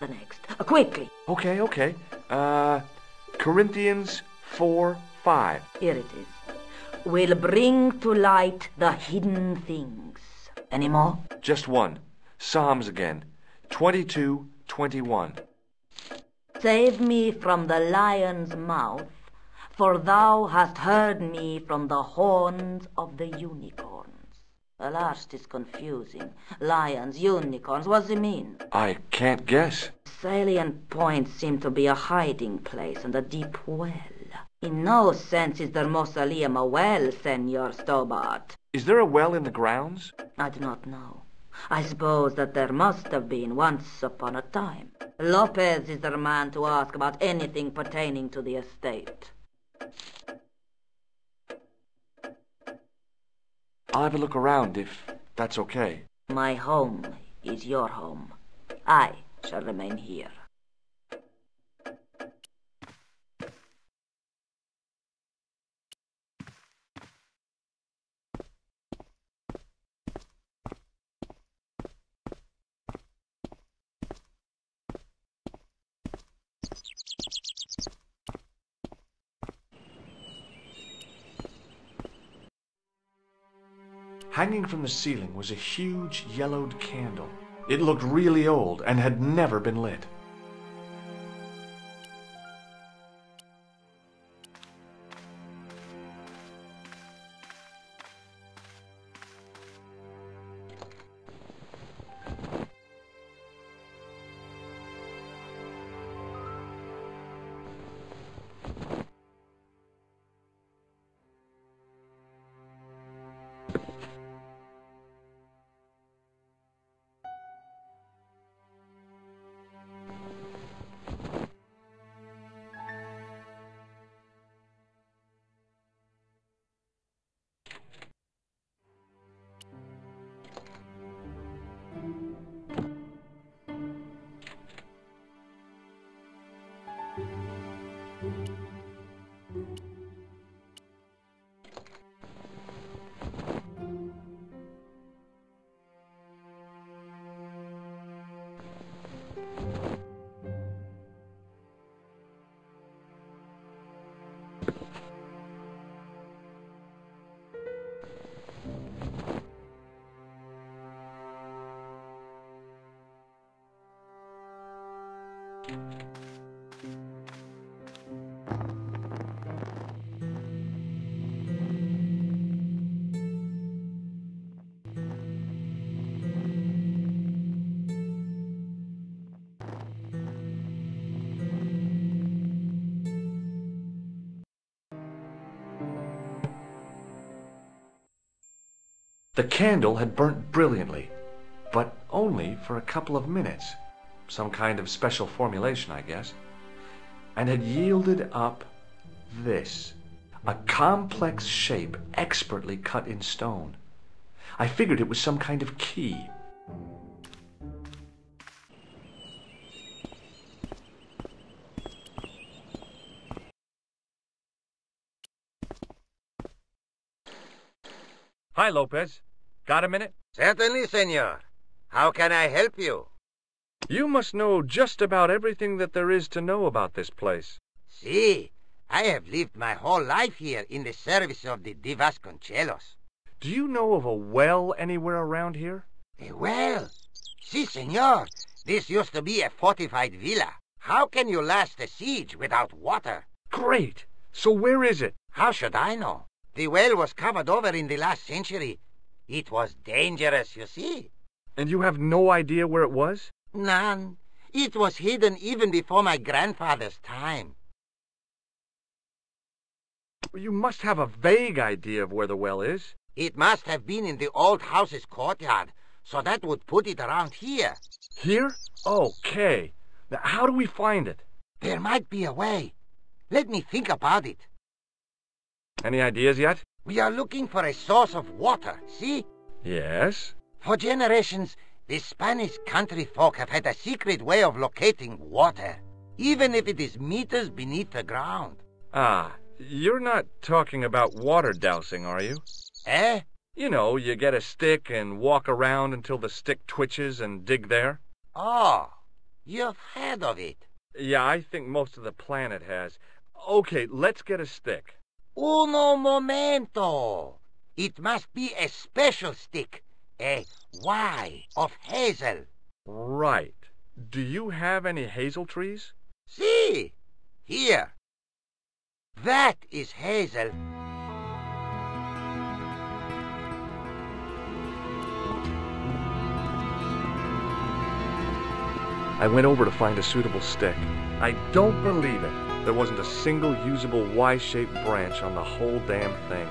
The next. Quickly. Okay. Corinthians 4:5. Here it is. Will bring to light the hidden things. Any more? Just one. Psalms again. 22:21. Save me from the lion's mouth, for thou hast heard me from the horns of the unicorns. Alas, 'tis confusing. Lions, unicorns, what's it mean? I can't guess. Salient points seem to be a hiding place and a deep well. In no sense is their mausoleum a well, Senor Stobart. Is there a well in the grounds? I do not know. I suppose that there must have been once upon a time. Lopez is the man to ask about anything pertaining to the estate. I'll have a look around if that's okay. My home is your home. I shall remain here. Hanging from the ceiling was a huge yellowed candle. It looked really old and had never been lit. The candle had burnt brilliantly, but only for a couple of minutes. Some kind of special formulation, I guess. And had yielded up this. A complex shape expertly cut in stone. I figured it was some kind of key. Hi, Lopez. Got a minute? Certainly, senor. How can I help you? You must know just about everything that there is to know about this place. See, I have lived my whole life here in the service of the De Vasconcelos. Do you know of a well anywhere around here? A well? Si, senor. This used to be a fortified villa. How can you last a siege without water? Great! So where is it? How should I know? The well was covered over in the last century. It was dangerous, you see. And you have no idea where it was? None. It was hidden even before my grandfather's time. You must have a vague idea of where the well is. It must have been in the old house's courtyard, so that would put it around here. Here? Okay. Now, how do we find it? There might be a way. Let me think about it. Any ideas yet? We are looking for a source of water, see? Yes. For generations, the Spanish country folk have had a secret way of locating water, even if it is meters beneath the ground. Ah, you're not talking about water dowsing, are you? Eh? You know, you get a stick and walk around until the stick twitches and dig there. Oh, you've heard of it. Yeah, I think most of the planet has. Okay, let's get a stick. Uno momento. It must be a special stick. A Y of hazel. Right. Do you have any hazel trees? See? Here. That is hazel. I went over to find a suitable stick. I don't believe it. There wasn't a single usable Y-shaped branch on the whole damn thing.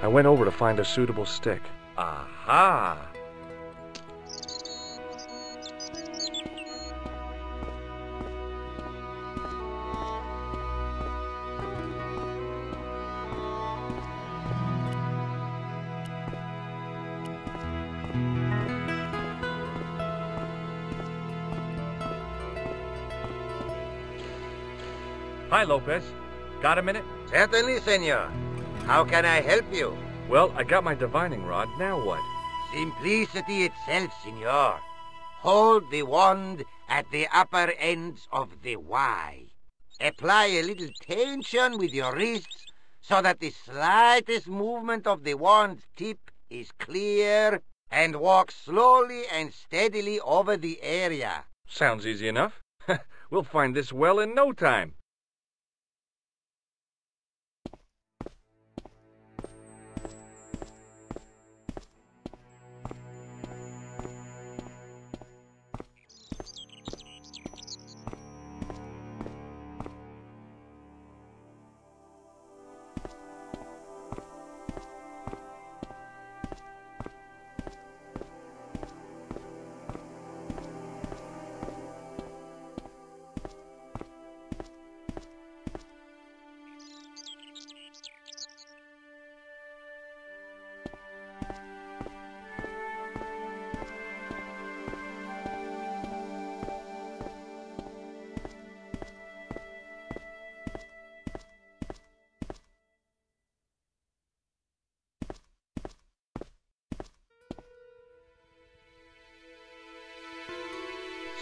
I went over to find a suitable stick. Aha! Hi, Lopez. Got a minute? Certainly, senor. How can I help you? Well, I got my divining rod. Now what? Simplicity itself, senor. Hold the wand at the upper ends of the Y. Apply a little tension with your wrists so that the slightest movement of the wand's tip is clear, and walk slowly and steadily over the area. Sounds easy enough. We'll find this well in no time.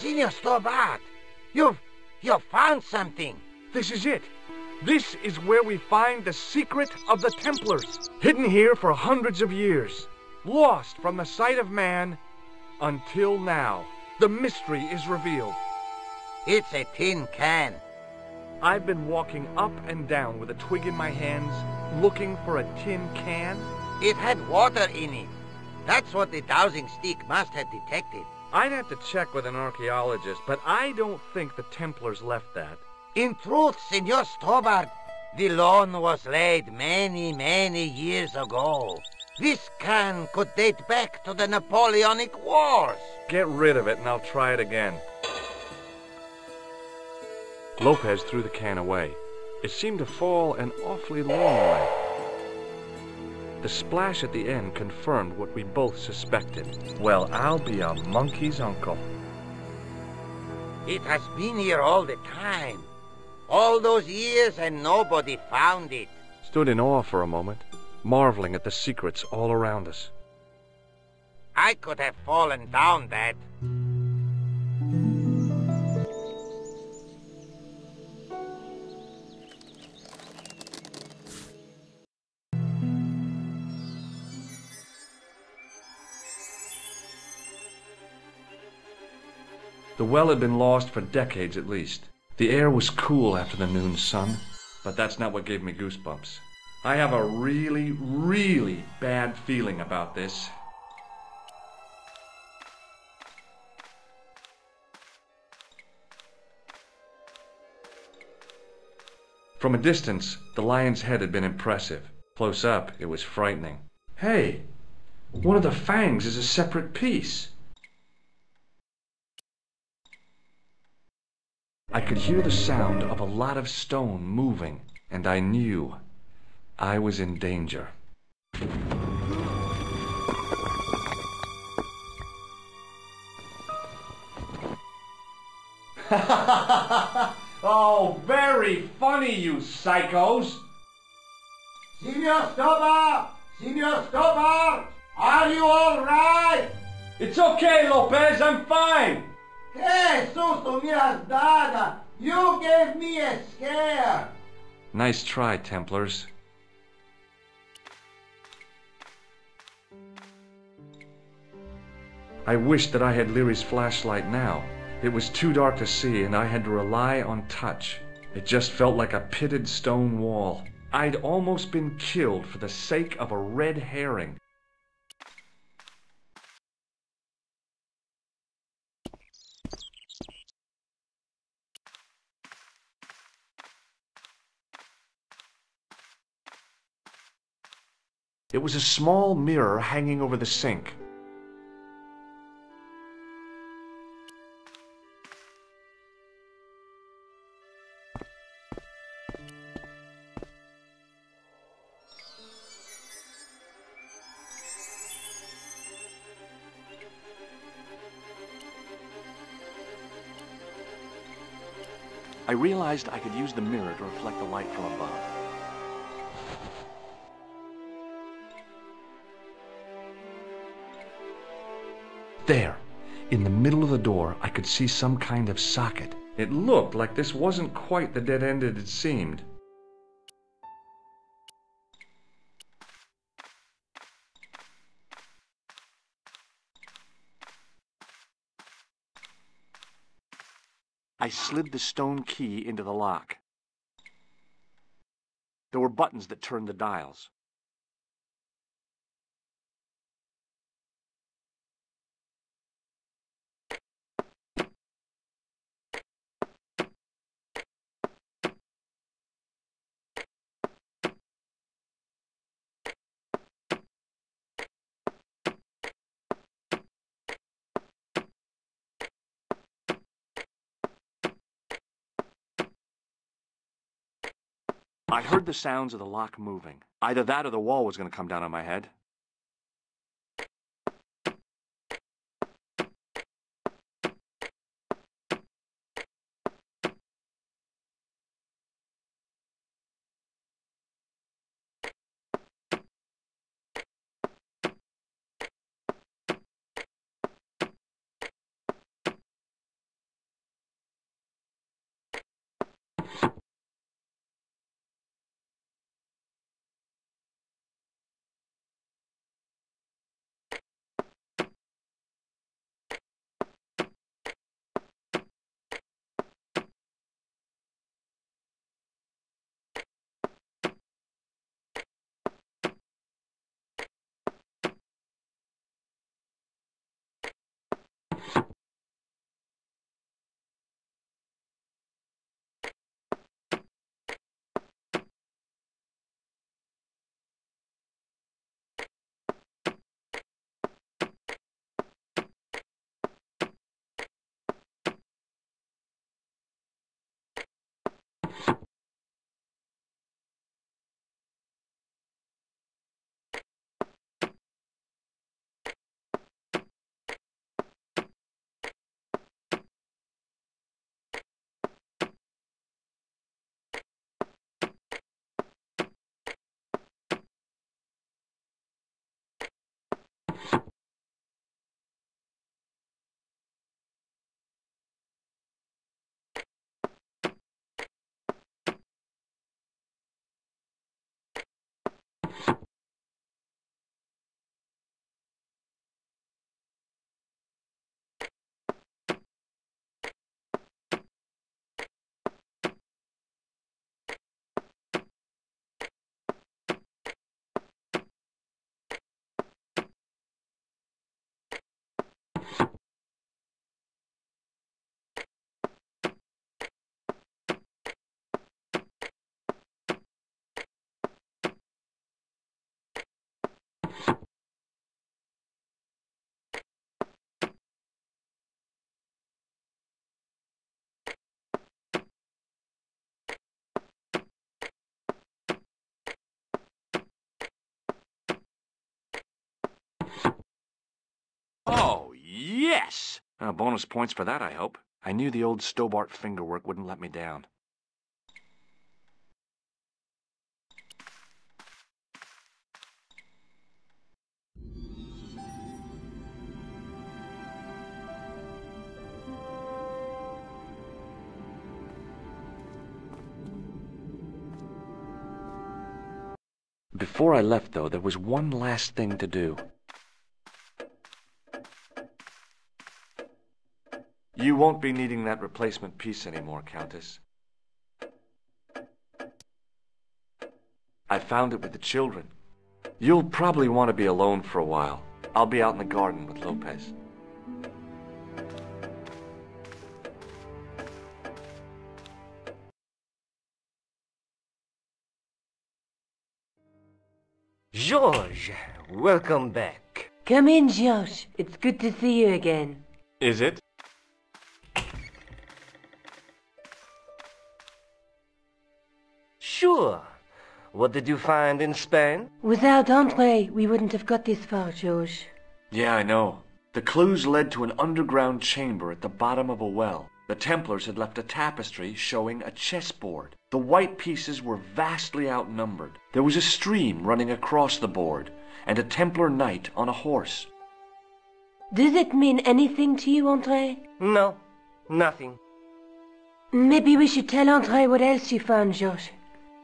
Senor Stobart, you've found something. This is it. This is where we find the secret of the Templars. Hidden here for hundreds of years. Lost from the sight of man until now. The mystery is revealed. It's a tin can. I've been walking up and down with a twig in my hands, looking for a tin can. It had water in it. That's what the dowsing stick must have detected. I'd have to check with an archaeologist, but I don't think the Templars left that. In truth, Senor Stobart, the loan was laid many, many years ago. This can could date back to the Napoleonic Wars. Get rid of it and I'll try it again. Lopez threw the can away. It seemed to fall an awfully long way. The splash at the end confirmed what we both suspected. Well, I'll be a monkey's uncle. It has been here all the time. All those years and nobody found it. Stood in awe for a moment, marveling at the secrets all around us. I could have fallen down that. The well had been lost for decades at least. The air was cool after the noon sun, but that's not what gave me goosebumps. I have a really, really bad feeling about this. From a distance, the lion's head had been impressive. Close up, it was frightening. Hey, one of the fangs is a separate piece. I could hear the sound of a lot of stone moving, and I knew I was in danger. Oh, very funny, you psychos! Signor Stobart! Signor Stobart! Are you all right? It's okay, Lopez, I'm fine! Que susto me has dado! You gave me a scare! Nice try, Templars. I wished that I had Leary's flashlight now. It was too dark to see, and I had to rely on touch. It just felt like a pitted stone wall. I'd almost been killed for the sake of a red herring. It was a small mirror hanging over the sink. I realized I could use the mirror to reflect the light from above. There, in the middle of the door, I could see some kind of socket. It looked like this wasn't quite the dead end it had seemed. I slid the stone key into the lock. There were buttons that turned the dials. I heard the sounds of the lock moving. Either that or the wall was going to come down on my head. Oh, yes! Bonus points for that, I hope. I knew the old Stobart fingerwork wouldn't let me down. Before I left, though, there was one last thing to do. You won't be needing that replacement piece anymore, Countess. I found it with the children. You'll probably want to be alone for a while. I'll be out in the garden with Lopez. George, welcome back. Come in, George. It's good to see you again. Is it? Sure. What did you find in Spain? Without Andre, we wouldn't have got this far, George. Yeah, I know. The clues led to an underground chamber at the bottom of a well. The Templars had left a tapestry showing a chessboard. The white pieces were vastly outnumbered. There was a stream running across the board, and a Templar knight on a horse. Does it mean anything to you, Andre? No, nothing. Maybe we should tell Andre what else you found, George.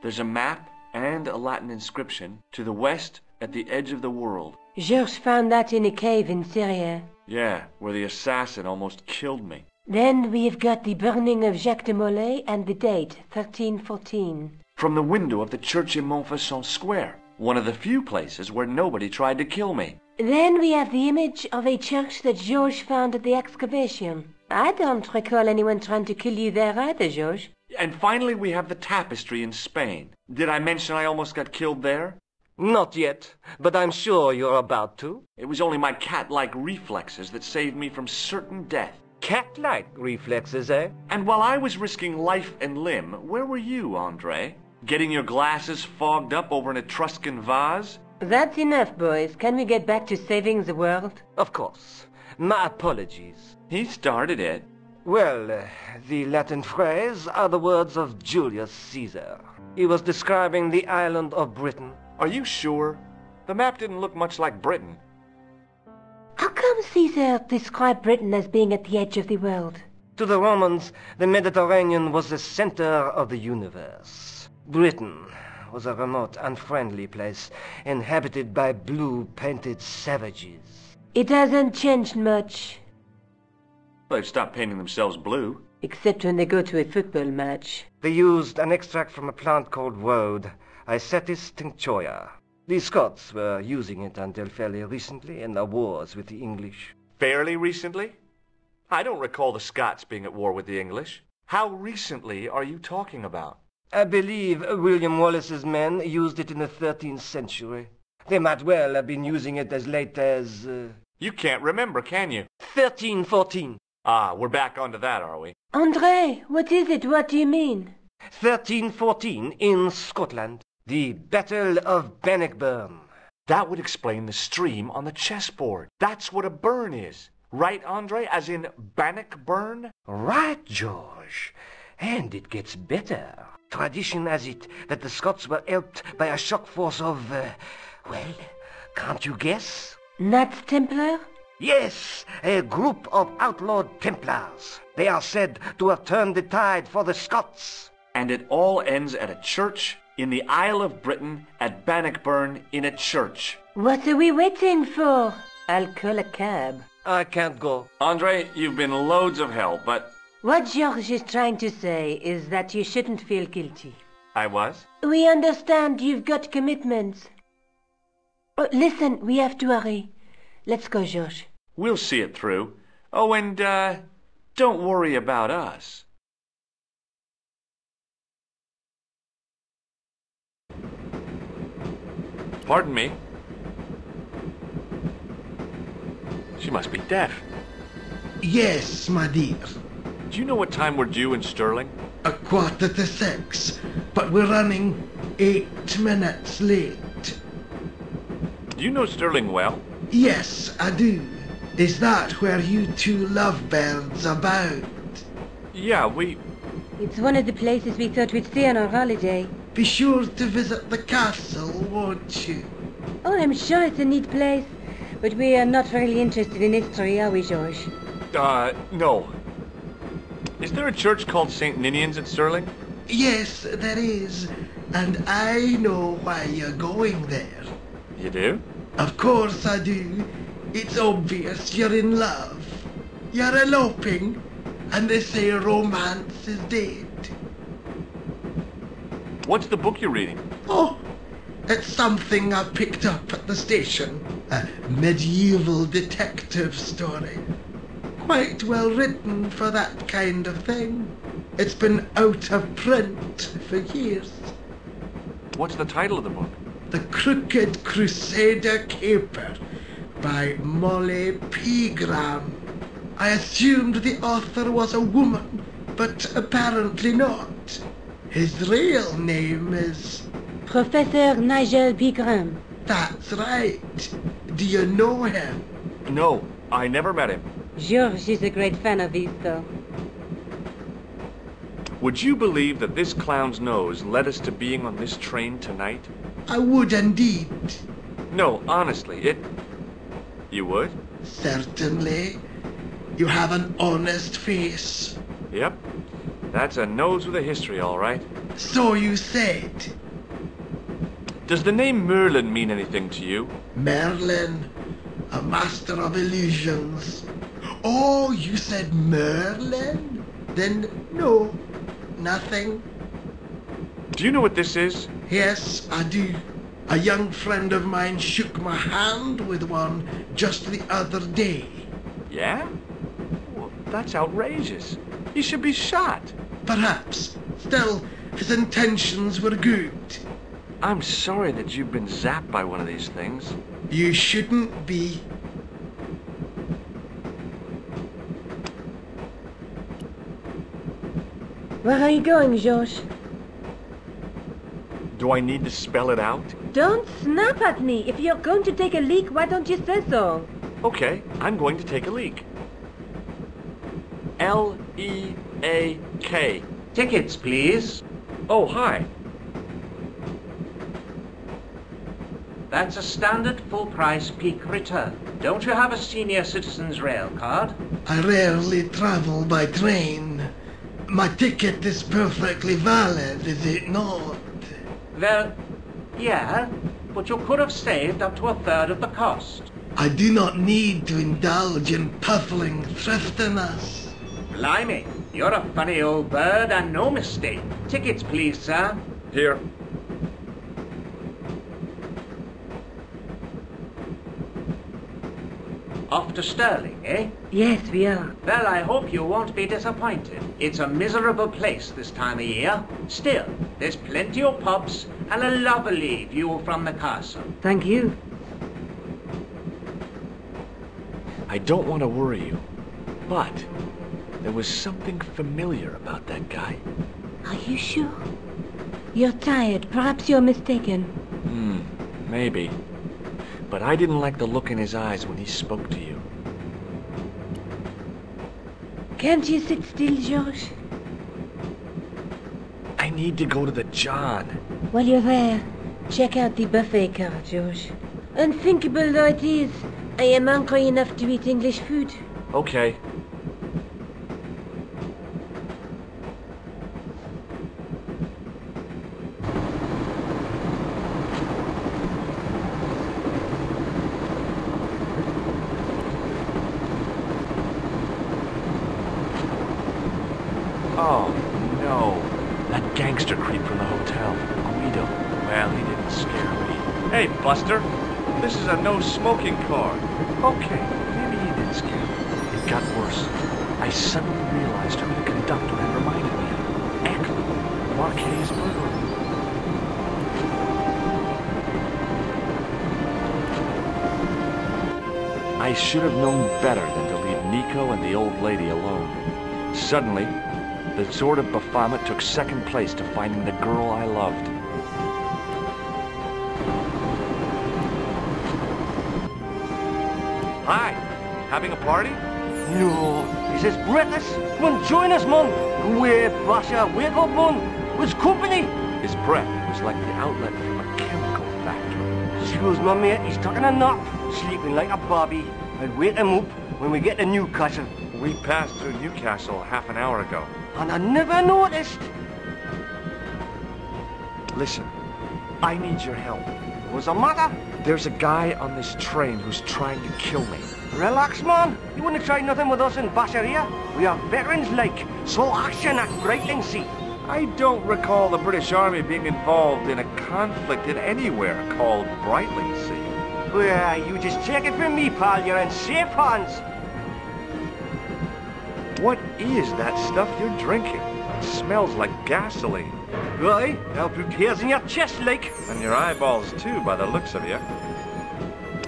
There's a map and a Latin inscription to the west at the edge of the world. Georges found that in a cave in Syria. Yeah, where the assassin almost killed me. Then we've got the burning of Jacques de Molay and the date, 1314. From the window of the church in Montfaucon Square, one of the few places where nobody tried to kill me. Then we have the image of a church that Georges found at the excavation. I don't recall anyone trying to kill you there either, Georges. And finally we have the tapestry in Spain. Did I mention I almost got killed there? Not yet, but I'm sure you're about to. It was only my cat-like reflexes that saved me from certain death. Cat-like reflexes, eh? And while I was risking life and limb, where were you, Andre? Getting your glasses fogged up over an Etruscan vase? That's enough, boys. Can we get back to saving the world? Of course. My apologies. He started it. Well, the Latin phrase are the words of Julius Caesar. He was describing the island of Britain. Are you sure? The map didn't look much like Britain. How come Caesar described Britain as being at the edge of the world? To the Romans, the Mediterranean was the center of the universe. Britain was a remote, unfriendly place, inhabited by blue-painted savages. It hasn't changed much. They've stopped painting themselves blue. Except when they go to a football match. They used an extract from a plant called woad, Isetis tinctoria. The Scots were using it until fairly recently in their wars with the English. Fairly recently? I don't recall the Scots being at war with the English. How recently are you talking about? I believe William Wallace's men used it in the 13th century. They might well have been using it as late as... You can't remember, can you? 1314. Ah, we're back onto that, are we? Andre, what is it? What do you mean? 1314 in Scotland. The Battle of Bannockburn. That would explain the stream on the chessboard. That's what a burn is. Right, Andre? As in Bannockburn? Right, George. And it gets better. Tradition has it that the Scots were helped by a shock force of, well, can't you guess? Knights Templar? Yes, a group of outlawed Templars. They are said to have turned the tide for the Scots. And it all ends at a church in the Isle of Britain at Bannockburn in a church. What are we waiting for? I'll call a cab. I can't go. Andre, you've been loads of help, but... What George is trying to say is that you shouldn't feel guilty. I was? We understand you've got commitments. Oh, listen, we have to hurry. Let's go, George. We'll see it through. Oh, and, don't worry about us. Pardon me. She must be deaf. Yes, my dear. Do you know what time we're due in Stirling? 6:15, but we're running 8 minutes late. Do you know Stirling well? Yes, I do. Is that where you two lovebirds about? Yeah, It's one of the places we thought we'd stay on our holiday. Be sure to visit the castle, won't you? Oh, I'm sure it's a neat place. But we are not really interested in history, are we, George? No. Is there a church called St. Ninian's at Stirling? Yes, there is. And I know why you're going there. You do? Of course I do. It's obvious you're in love. You're eloping, and they say romance is dead. What's the book you're reading? Oh, it's something I picked up at the station. A medieval detective story. Quite well written for that kind of thing. It's been out of print for years. What's the title of the book? The Crooked Crusader Caper by Molly Pegram. I assumed the author was a woman, but apparently not. His real name is... Professor Nigel Pegram. That's right. Do you know him? No, I never met him. George is a great fan of his, though. Would you believe that this clown's nose led us to being on this train tonight? I would indeed. No, honestly, You would? Certainly. You have an honest face. Yep. That's a nose with a history, all right. So you said. Does the name Merlin mean anything to you? Merlin, a master of illusions. Oh, you said Merlin? Then no, nothing. Do you know what this is? Yes, I do. A young friend of mine shook my hand with one just the other day. Yeah? Well, that's outrageous. He should be shot. Perhaps. Still, his intentions were good. I'm sorry that you've been zapped by one of these things. You shouldn't be. Where are you going, George? Do I need to spell it out? Don't snap at me. If you're going to take a leak, why don't you say so? Okay, I'm going to take a leak. L-E-A-K. Tickets, please. Oh, hi. That's a standard full-price peak return. Don't you have a senior citizen's rail card? I rarely travel by train. My ticket is perfectly valid, is it not? Well, yeah, but you could have saved up to a third of the cost. I do not need to indulge in puffling thriftiness. Blimey, you're a funny old bird and no mistake. Tickets, please, sir. Here. Off to Stirling, eh? Yes, we are. Well, I hope you won't be disappointed. It's a miserable place this time of year. Still, there's plenty of pubs and a lovely view from the castle. Thank you. I don't want to worry you, but there was something familiar about that guy. Are you sure? You're tired. Perhaps you're mistaken. Maybe. But I didn't like the look in his eyes when he spoke to you. Can't you sit still, George? I need to go to the John. While you're there, check out the buffet car, George. Unthinkable though it is, I am hungry enough to eat English food. Okay. Oh, no. That gangster creep from the hotel. Guido. Well, he didn't scare me. Hey, Buster. This is a no-smoking car. Okay, maybe he did scare me. It got worse. I suddenly realized who the conductor had reminded me of. Eklund, Marquet's murderer. I I should have known better than to leave Nico and the old lady alone. Suddenly, the Sword of Baphomet took second place to finding the girl I loved. Hi, having a party? No, is this breakfast? Come join us, man. Go away, Basha. Wake up, man. What's company? His breath was like the outlet from a chemical factory. Excuse my mate, he's taking a nap, sleeping like a bobby. I'll wake him up when we get to Newcastle. We passed through Newcastle half an hour ago. And I never noticed. Listen, I need your help. What's the matter? There's a guy on this train who's trying to kill me. Relax, man. You wouldn't try nothing with us in Basharia. We are veterans like, so action at Brightlingsea. I don't recall the British Army being involved in a conflict in anywhere called Brightlingsea. Well, you just take it from me, pal. You're in safe hands. What is that stuff you're drinking? It smells like gasoline. Right? Help your tears in your chest, like. And your eyeballs, too, by the looks of you.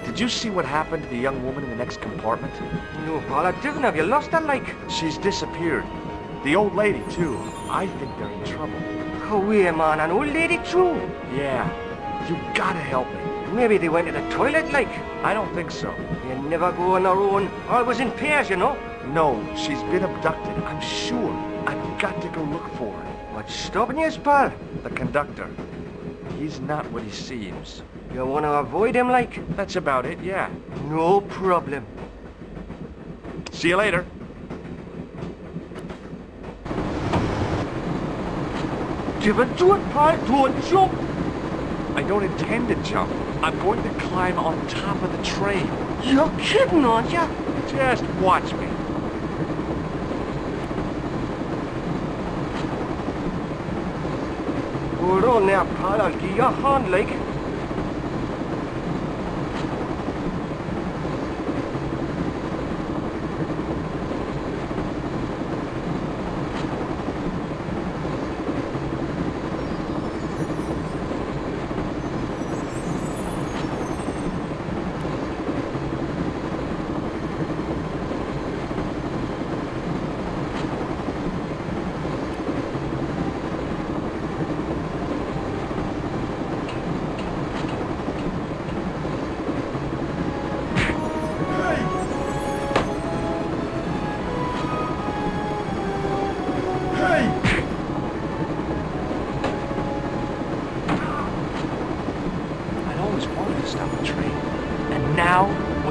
Did you see what happened to the young woman in the next compartment? No, pal, I didn't. Have you lost her, like? She's disappeared. The old lady, too. I think they're in trouble. Oh, wait, man. An old lady, too? Yeah. You gotta help me. Maybe they went to the toilet, like. I don't think so. You never go on their own. Always in pairs, you know. No, she's been abducted. I'm sure. I've got to go look for her. What's stopping you, pal? The conductor. He's not what he seems. You want to avoid him, like? That's about it, yeah. No problem. See you later. Give it to it, pal. Don't jump. I don't intend to jump. I'm going to climb on top of the train. You're kidding, aren't you? Just watch me. Hold on now, pal. I'll give you a hand, like.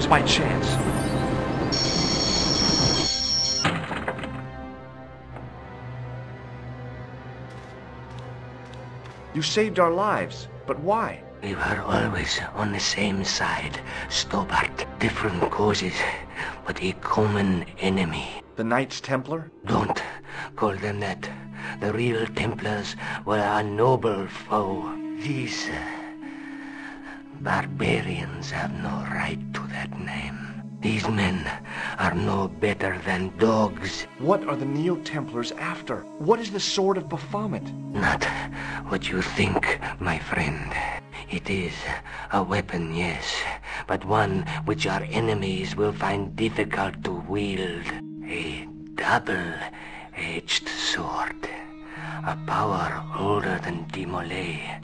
My chance. You saved our lives, but why? We were always on the same side, Stobart. Different causes, but a common enemy. The Knights Templar? Don't call them that. The real Templars were a noble foe. These barbarians have no right to that name. These men are no better than dogs. What are the Neo-Templars after? What is the Sword of Baphomet? Not what you think, my friend. It is a weapon, yes, but one which our enemies will find difficult to wield. A double-edged sword. A power older than Demolay,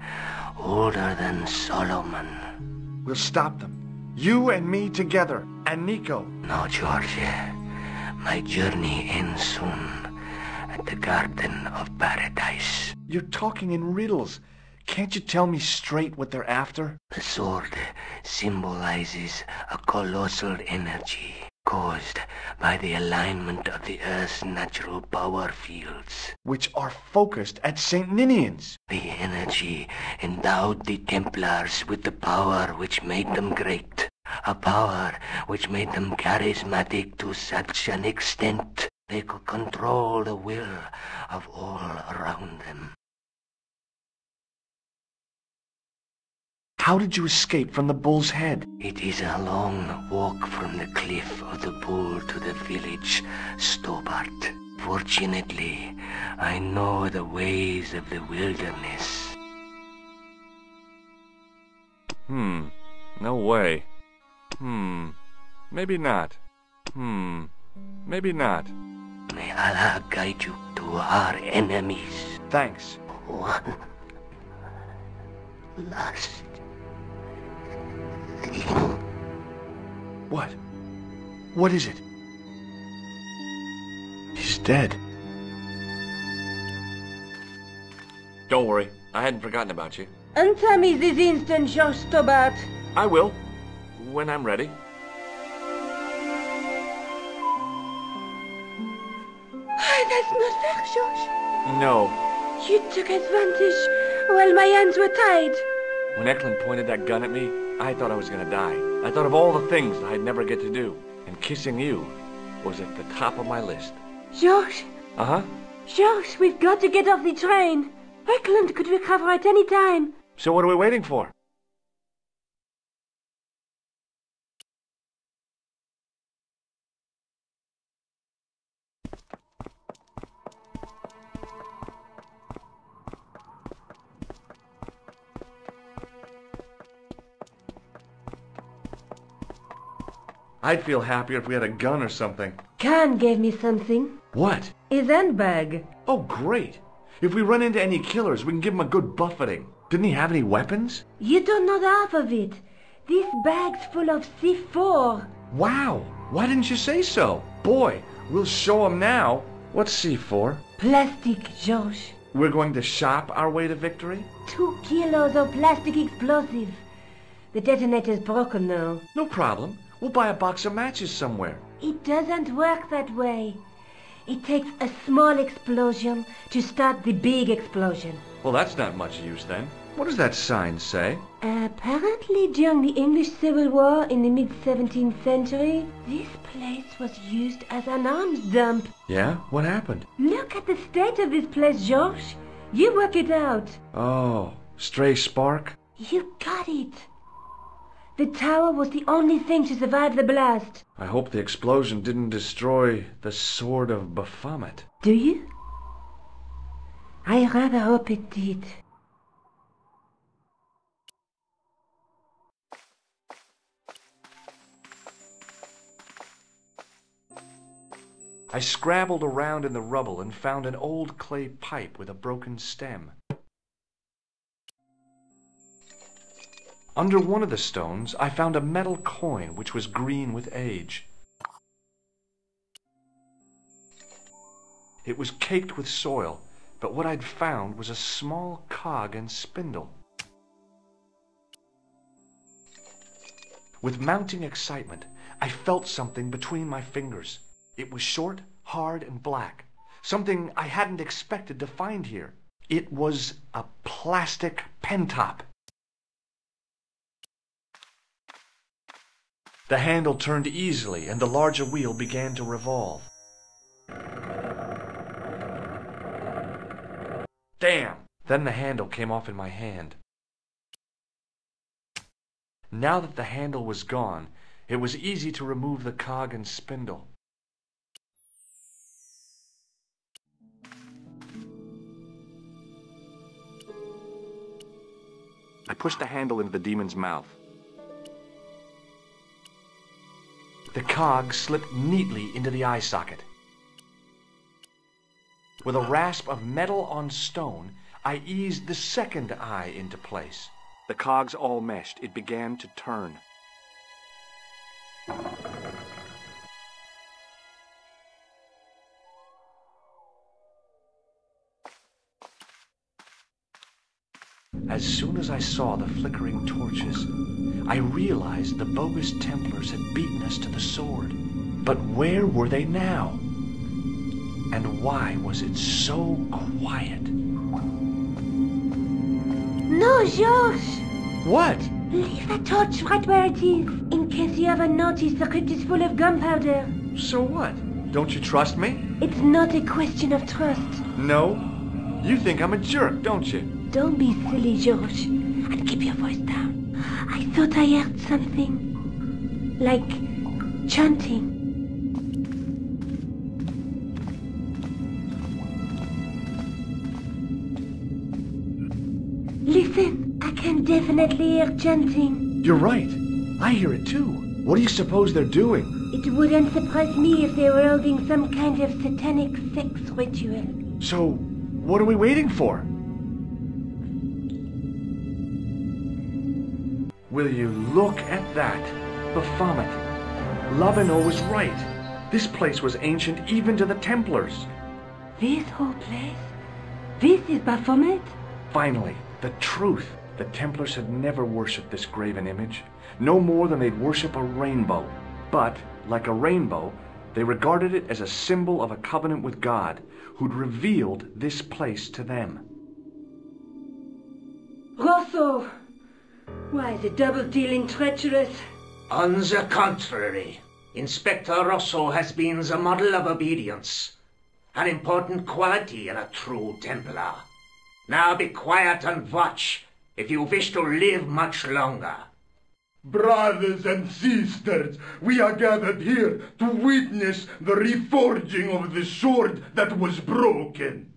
older than Solomon. We'll stop them. You and me together, and Nico. No, George. My journey ends soon at the Garden of Paradise. You're talking in riddles. Can't you tell me straight what they're after? The sword symbolizes a colossal energy caused by the alignment of the Earth's natural power fields, which are focused at St. Ninian's. The energy endowed the Templars with the power which made them great, a power which made them charismatic to such an extent they could control the will of all around them. How did you escape from the Bull's Head? It is a long walk from the cliff of the Bull to the village, Stobart. Fortunately, I know the ways of the wilderness. No way. Maybe not. Maybe not. May Allah guide you to our enemies. Thanks. One last thing. What? What is it? He's dead. Don't worry. I hadn't forgotten about you. Untie me this instant, George Stobart. I will. When I'm ready. That's not fair, George. No. You took advantage while my hands were tied. When Eklund pointed that gun at me, I thought I was gonna die. I thought of all the things I'd never get to do. And kissing you was at the top of my list. George. Uh-huh. George, we've got to get off the train. Eklund could recover at any time. So what are we waiting for? I'd feel happier if we had a gun or something. Khan gave me something. What? His handbag. Oh, great. If we run into any killers, we can give them a good buffeting. Didn't he have any weapons? You don't know the half of it. This bag's full of C4. Wow. Why didn't you say so? Boy, we'll show them now. What's C4? Plastic, George. We're going to shop our way to victory? 2 kilos of plastic explosive. The detonator's broken now. No problem. We'll buy a box of matches somewhere. It doesn't work that way. It takes a small explosion to start the big explosion. Well, that's not much use then. What does that sign say? Apparently during the English Civil War in the mid-17th century, this place was used as an arms dump. Yeah? What happened? Look at the state of this place, George. You work it out. Oh, stray spark? You got it. The tower was the only thing to survive the blast. I hope the explosion didn't destroy the Sword of Baphomet. Do you? I rather hope it did. I scrabbled around in the rubble and found an old clay pipe with a broken stem. Under one of the stones, I found a metal coin which was green with age. It was caked with soil, but what I'd found was a small cog and spindle. With mounting excitement, I felt something between my fingers. It was short, hard, and black, something I hadn't expected to find here. It was a plastic pentop. The handle turned easily, and the larger wheel began to revolve. Damn! Then the handle came off in my hand. Now that the handle was gone, it was easy to remove the cog and spindle. I pushed the handle into the demon's mouth. The cog slipped neatly into the eye socket. With a rasp of metal on stone, I eased the second eye into place. The cogs all meshed. It began to turn. As soon as I saw the flickering torches, I realized the bogus Templars had beaten us to the sword. But where were they now? And why was it so quiet? No, George! What? Leave the torch right where it is, in case you haven't noticed the crypt is full of gunpowder. So what? Don't you trust me? It's not a question of trust. No? You think I'm a jerk, don't you? Don't be silly, George, and keep your voice down. I thought I heard something, like chanting. Listen, I can definitely hear chanting. You're right. I hear it too. What do you suppose they're doing? It wouldn't surprise me if they were holding some kind of satanic sex ritual. So, what are we waiting for? Will you look at that? Baphomet. Lavino was right. This place was ancient even to the Templars. This whole place? This is Baphomet? Finally, the truth. The Templars had never worshipped this graven image, no more than they'd worship a rainbow. But, like a rainbow, they regarded it as a symbol of a covenant with God, who'd revealed this place to them. Rosso! Why, the double-dealing treacherous? On the contrary, Inspector Rosso has been the model of obedience, an important quality in a true Templar. Now be quiet and watch, if you wish to live much longer. Brothers and sisters, we are gathered here to witness the reforging of the sword that was broken.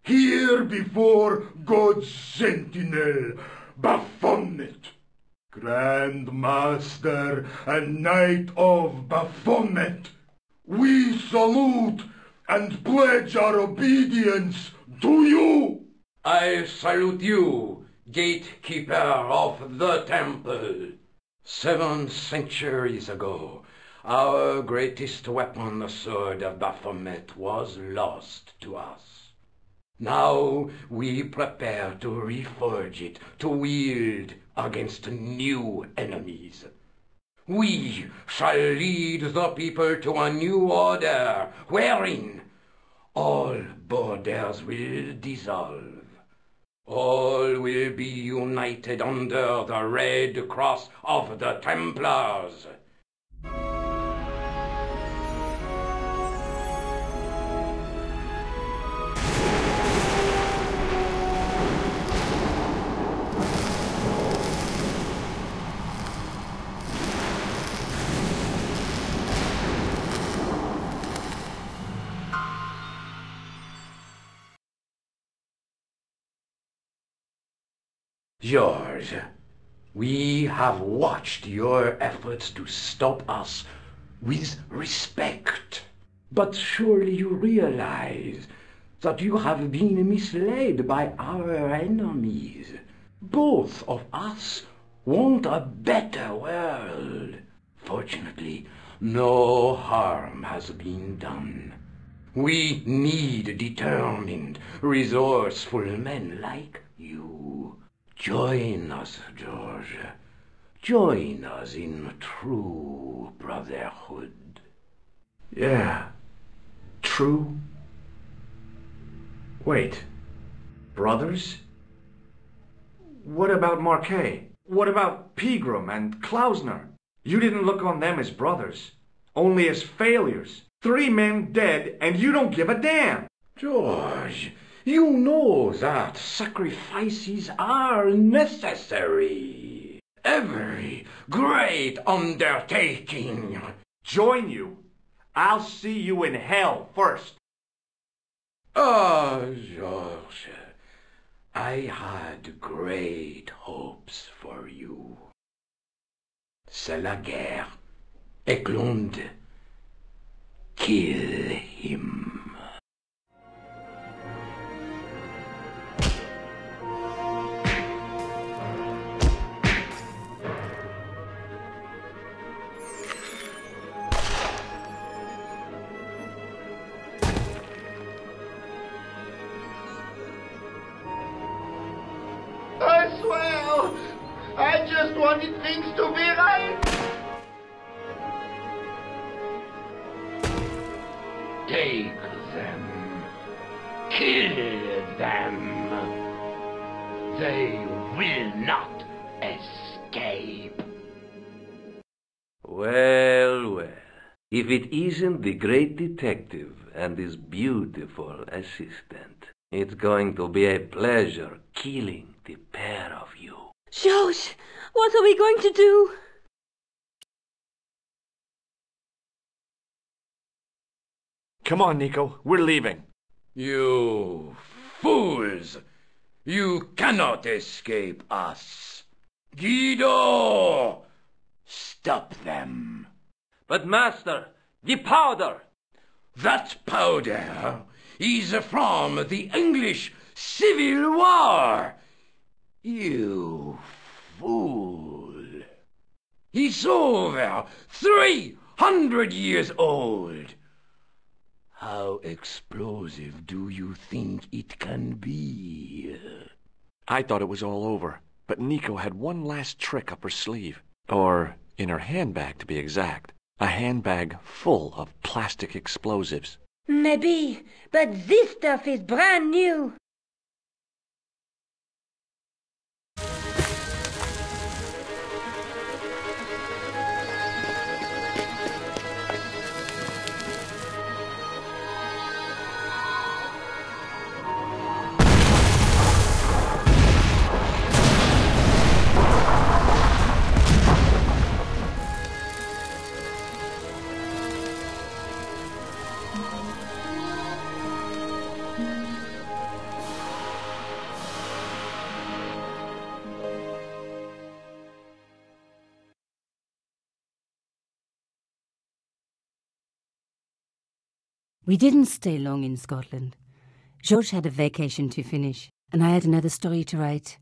Here before God's sentinel, Baphomet, Grand Master and Knight of Baphomet, we salute and pledge our obedience to you. I salute you, gatekeeper of the temple. 7 centuries ago, our greatest weapon, the sword of Baphomet, was lost to us. Now we prepare to reforge it, to wield against new enemies. We shall lead the people to a new order, wherein all borders will dissolve. All will be united under the Red Cross of the Templars. George, we have watched your efforts to stop us with respect. But surely you realize that you have been misled by our enemies. Both of us want a better world. Fortunately, no harm has been done. We need determined, resourceful men like you. Join us, George. Join us in true brotherhood. Yeah. True. Wait. Brothers? What about Marquet? What about Pegram and Klausner? You didn't look on them as brothers, only as failures. 3 men dead, and you don't give a damn. George, you know that sacrifices are necessary. Every great undertaking. Join you. I'll see you in hell first. Ah, George, I had great hopes for you. C'est la guerre. Eklund, kill him. I swear, I just wanted things to be right. Take them. Kill them. They will not escape. Well, well. If it isn't the great detective and his beautiful assistant, it's going to be a pleasure killing the pair of you. George, what are we going to do? Come on, Nico. We're leaving. You fools! You cannot escape us. Guido! Stop them. But master, the powder! That powder is from the English Civil War. You fool. It's over 300 years old. How explosive do you think it can be? I thought it was all over, but Nico had one last trick up her sleeve. Or in her handbag, to be exact. A handbag full of plastic explosives. Maybe, but this stuff is brand new. We didn't stay long in Scotland. George had a vacation to finish, and I had another story to write.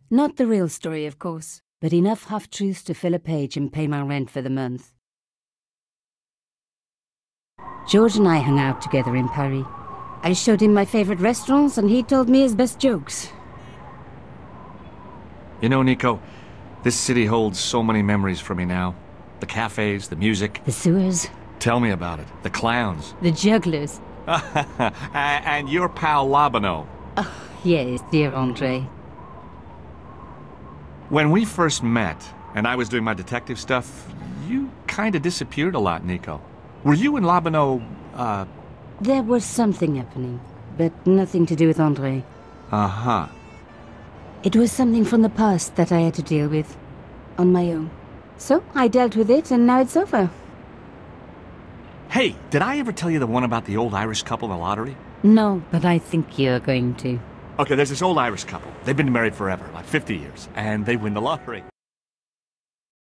Not the real story, of course, but enough half-truths to fill a page and pay my rent for the month. George and I hung out together in Paris. I showed him my favorite restaurants, and he told me his best jokes. You know, Nico, this city holds so many memories for me now. The cafes, the music. The sewers. Tell me about it. The clowns. The jugglers. And your pal Labano. Oh, yes, dear Andre. When we first met, and I was doing my detective stuff, you kind of disappeared a lot, Nico. Were you and Labano, There was something happening, but nothing to do with Andre. Uh-huh. It was something from the past that I had to deal with, on my own. So, I dealt with it, and now it's over. Hey, did I ever tell you the one about the old Irish couple in the lottery? No, but I think you're going to. Okay, there's this old Irish couple. They've been married forever, like 50 years, and they win the lottery.